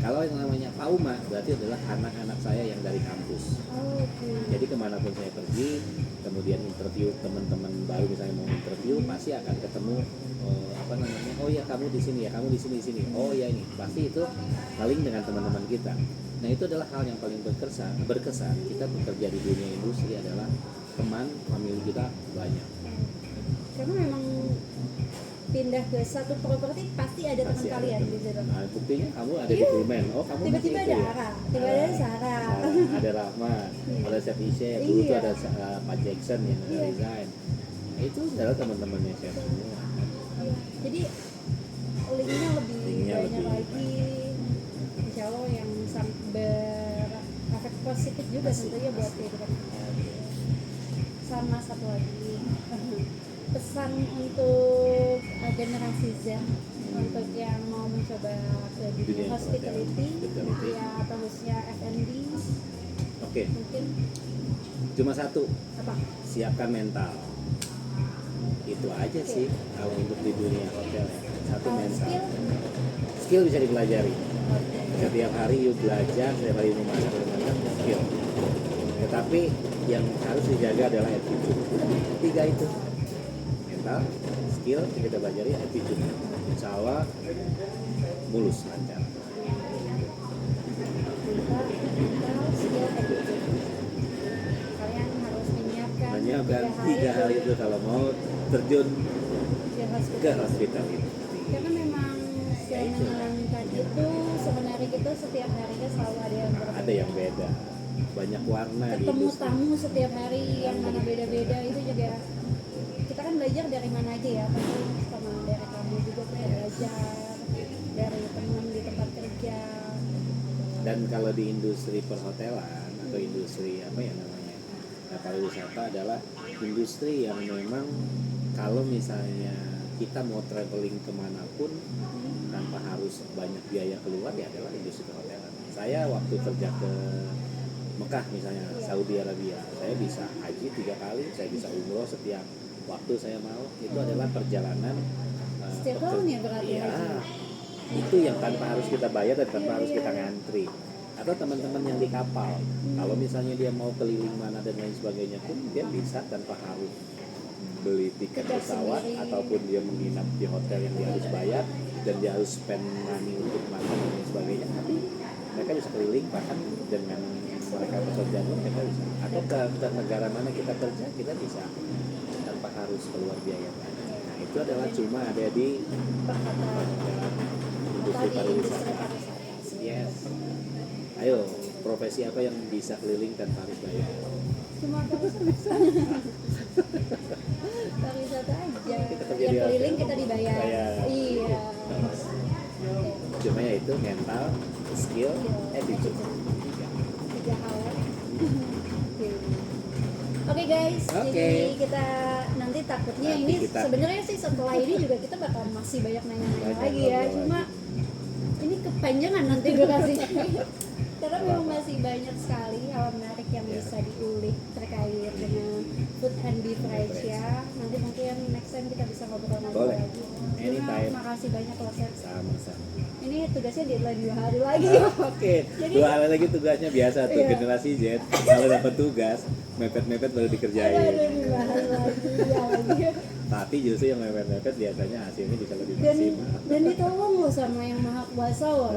[SPEAKER 2] Kalau yang namanya Pauma berarti adalah anak-anak saya yang dari kampus.
[SPEAKER 1] Oh, oke.
[SPEAKER 2] Jadi kemanapun saya pergi, kemudian interview teman-teman baru misalnya mau interview, pasti akan ketemu apa namanya, oh ya kamu di sini ya, kamu di sini, oh ya ini, pasti itu paling dengan teman-teman kita. Nah itu adalah hal yang paling berkesan kita bekerja di dunia industri adalah teman famili kita banyak.
[SPEAKER 1] Karena memang pindah ke satu properti pasti ada teman
[SPEAKER 2] Pasti ada
[SPEAKER 1] kalian
[SPEAKER 2] teman.
[SPEAKER 1] di situ.
[SPEAKER 2] Nah, buktinya kamu ada di
[SPEAKER 1] Iya.
[SPEAKER 2] Pullman. Oh, kamu
[SPEAKER 1] Tiba-tiba
[SPEAKER 2] masih
[SPEAKER 1] ada
[SPEAKER 2] itu ya?
[SPEAKER 1] Ara, tiba-tiba ada Sarah.
[SPEAKER 2] Ada Rahmat, ada Chef Ishe, dulu tuh
[SPEAKER 1] Iya.
[SPEAKER 2] ada Pak Jackson yang
[SPEAKER 1] Iya.
[SPEAKER 2] resign. Nah, itu adalah teman-temannya Chef semua.
[SPEAKER 1] Jadi linknya lebih
[SPEAKER 2] Linknya
[SPEAKER 1] banyak
[SPEAKER 2] lebih
[SPEAKER 1] lagi. Insya Allah yang berefek positif juga
[SPEAKER 2] Pasti,
[SPEAKER 1] tentunya buat
[SPEAKER 2] pasti.
[SPEAKER 1] kehidupan kita. Sama satu lagi pesan untuk generasi Z untuk yang mau mencoba ke dunia
[SPEAKER 2] Dunia
[SPEAKER 1] hospitality,
[SPEAKER 2] hospitality.
[SPEAKER 1] ya atau khususnya F&B
[SPEAKER 2] Oke,
[SPEAKER 1] mungkin
[SPEAKER 2] cuma satu,
[SPEAKER 1] apa?
[SPEAKER 2] siapkan mental. Itu aja sih kalau untuk di dunia hotel ya. Satu mental.
[SPEAKER 1] Skill,
[SPEAKER 2] Skill bisa dipelajari.
[SPEAKER 1] oke.
[SPEAKER 2] Setiap hari you belajar, setiap hari you masak, skill. Tetapi yang harus dijaga adalah attitude. Tiga itu, mental, skill, yang kita pelajari attitude. Insya Allah mulus lancar.
[SPEAKER 1] Mental, skill, attitude. Kalian harus menyiapkan
[SPEAKER 2] Menyiapkan tiga hal itu kalau mau terjun
[SPEAKER 1] di
[SPEAKER 2] ke
[SPEAKER 1] hospitality.
[SPEAKER 2] hospitality.
[SPEAKER 1] Karena memang semenyenangkan itu semenarik itu setiap harinya selalu ada yang berbeda.
[SPEAKER 2] Ada yang beda, banyak warna di
[SPEAKER 1] Ketemu
[SPEAKER 2] industri.
[SPEAKER 1] tamu setiap hari yang mana beda-beda itu juga kita kan belajar dari mana aja ya, tapi sama dari kamu juga kita belajar dari teman di tempat kerja.
[SPEAKER 2] Dan kalau di industri perhotelan atau industri apa ya namanya pariwisata adalah industri yang memang kalau misalnya kita mau traveling kemanapun tanpa harus banyak biaya keluar ya adalah industri perhotelan. Saya waktu kerja ke Mekah misalnya Saudi Arabia, saya bisa haji 3 kali, saya bisa umroh setiap waktu saya mau. Itu adalah perjalanan
[SPEAKER 1] Setiap tahun ya berarti
[SPEAKER 2] Iya,
[SPEAKER 1] haji?
[SPEAKER 2] itu yang tanpa harus kita bayar dan tanpa harus kita ngantri. Atau teman-teman yang di kapal, kalau misalnya dia mau keliling mana dan lain sebagainya pun dia bisa tanpa harus beli tiket
[SPEAKER 1] Tiket
[SPEAKER 2] pesawat
[SPEAKER 1] sendiri.
[SPEAKER 2] ataupun dia menginap di hotel yang dia harus bayar dan dia harus spend money untuk makan dan lain sebagainya. Tapi mereka bisa keliling bahkan dengan mereka bekerja pun mereka bisa. Atau ke negara mana kita kerja kita bisa tanpa harus keluar biaya banyak. Nah, itu adalah cuma ada di
[SPEAKER 1] Perkataan
[SPEAKER 2] industri
[SPEAKER 1] tadi industri
[SPEAKER 2] pariwisata.
[SPEAKER 1] pariwisata.
[SPEAKER 2] Yes. Ayo, profesi apa yang bisa keliling tanpa harus bayar?
[SPEAKER 1] Cuma pariwisata. Pariwisata aja.
[SPEAKER 2] Kita kerja
[SPEAKER 1] Yang
[SPEAKER 2] di
[SPEAKER 1] keliling
[SPEAKER 2] hotel.
[SPEAKER 1] kita dibayar.
[SPEAKER 2] Bayar.
[SPEAKER 1] Iya.
[SPEAKER 2] Cuma ya itu mental, skill, attitude.
[SPEAKER 1] Tiga hal. Oke guys,
[SPEAKER 2] Oke.
[SPEAKER 1] jadi kita nanti takutnya
[SPEAKER 2] Nanti
[SPEAKER 1] ini
[SPEAKER 2] kita-
[SPEAKER 1] sebenarnya sih setelah ini juga kita bakal masih banyak nanya-nanya
[SPEAKER 2] Banyak
[SPEAKER 1] lagi ya.
[SPEAKER 2] ngobrol
[SPEAKER 1] Cuma
[SPEAKER 2] lagi.
[SPEAKER 1] ini kepanjangan nanti durasinya. Karena memang masih banyak sekali hal menarik yang
[SPEAKER 2] Ya.
[SPEAKER 1] bisa diulik terkait dengan food and beverage ya. Nanti mungkin next time kita bisa ngobrol-ngobrol
[SPEAKER 2] Boleh.
[SPEAKER 1] lagi.
[SPEAKER 2] Anytime.
[SPEAKER 1] Makasih banyak loh Chef.
[SPEAKER 2] Sama-sama.
[SPEAKER 1] Ini tugasnya deadline 2 hari lagi.
[SPEAKER 2] Oke,
[SPEAKER 1] Jadi-
[SPEAKER 2] 2 hari lagi tugasnya biasa tuh
[SPEAKER 1] Iya.
[SPEAKER 2] generasi Z. Kalau dapat tugas, mepet-mepet baru
[SPEAKER 1] Aduh,
[SPEAKER 2] dikerjain.
[SPEAKER 1] dibahas lagi ya lagi.
[SPEAKER 2] Tapi justru yang mepet-mepet biasanya hasilnya bisa lebih
[SPEAKER 1] dan
[SPEAKER 2] maksimal.
[SPEAKER 1] dan ditolong loh sama yang maha kuasa loh.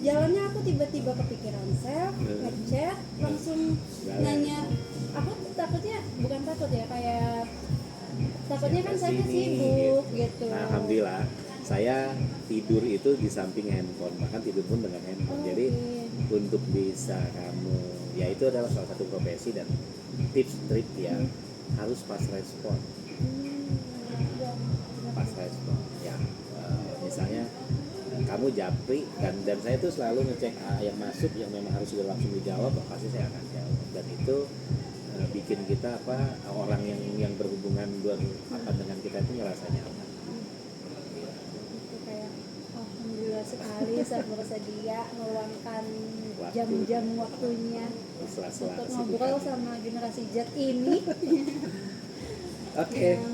[SPEAKER 1] Jalannya aku tiba-tiba kepikiran Chef, ngechat langsung nanya. Aku takutnya bukan takut ya, kayak takutnya kan saya sibuk gitu.
[SPEAKER 2] Nah, alhamdulillah saya tidur itu di samping handphone, bahkan tidur pun dengan handphone.
[SPEAKER 1] Oh,
[SPEAKER 2] Jadi
[SPEAKER 1] oke.
[SPEAKER 2] untuk bisa kamu, ya itu adalah salah satu profesi dan tips trik ya harus pas respon.
[SPEAKER 1] Ya,
[SPEAKER 2] Pas respon ya misalnya kamu japri dan saya tuh selalu ngecek yang masuk yang memang harus sudah langsung dijawab pasti saya akan jawab dan itu bikin kita orang yang berhubungan dengan kita itu ngerasa nyaman.
[SPEAKER 1] itu kayak alhamdulillah sekali saya bersedia meluangkan
[SPEAKER 2] Waktu.
[SPEAKER 1] jam-jam waktunya
[SPEAKER 2] Sela-sela
[SPEAKER 1] untuk
[SPEAKER 2] kesibukan.
[SPEAKER 1] ngobrol sama generasi Z ini
[SPEAKER 2] Oke.
[SPEAKER 1] yang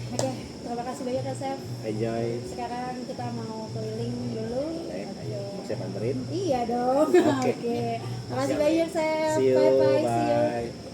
[SPEAKER 1] Oke, terima kasih banyak ya Chef.
[SPEAKER 2] Enjoy.
[SPEAKER 1] Sekarang kita mau keliling dulu.
[SPEAKER 2] Ayo, mau saya anterin?
[SPEAKER 1] Iya dong.
[SPEAKER 2] Oke.
[SPEAKER 1] Oke. Makasih
[SPEAKER 2] Siap.
[SPEAKER 1] banyak Chef.
[SPEAKER 2] See you,
[SPEAKER 1] Bye bye. See you.
[SPEAKER 2] bye.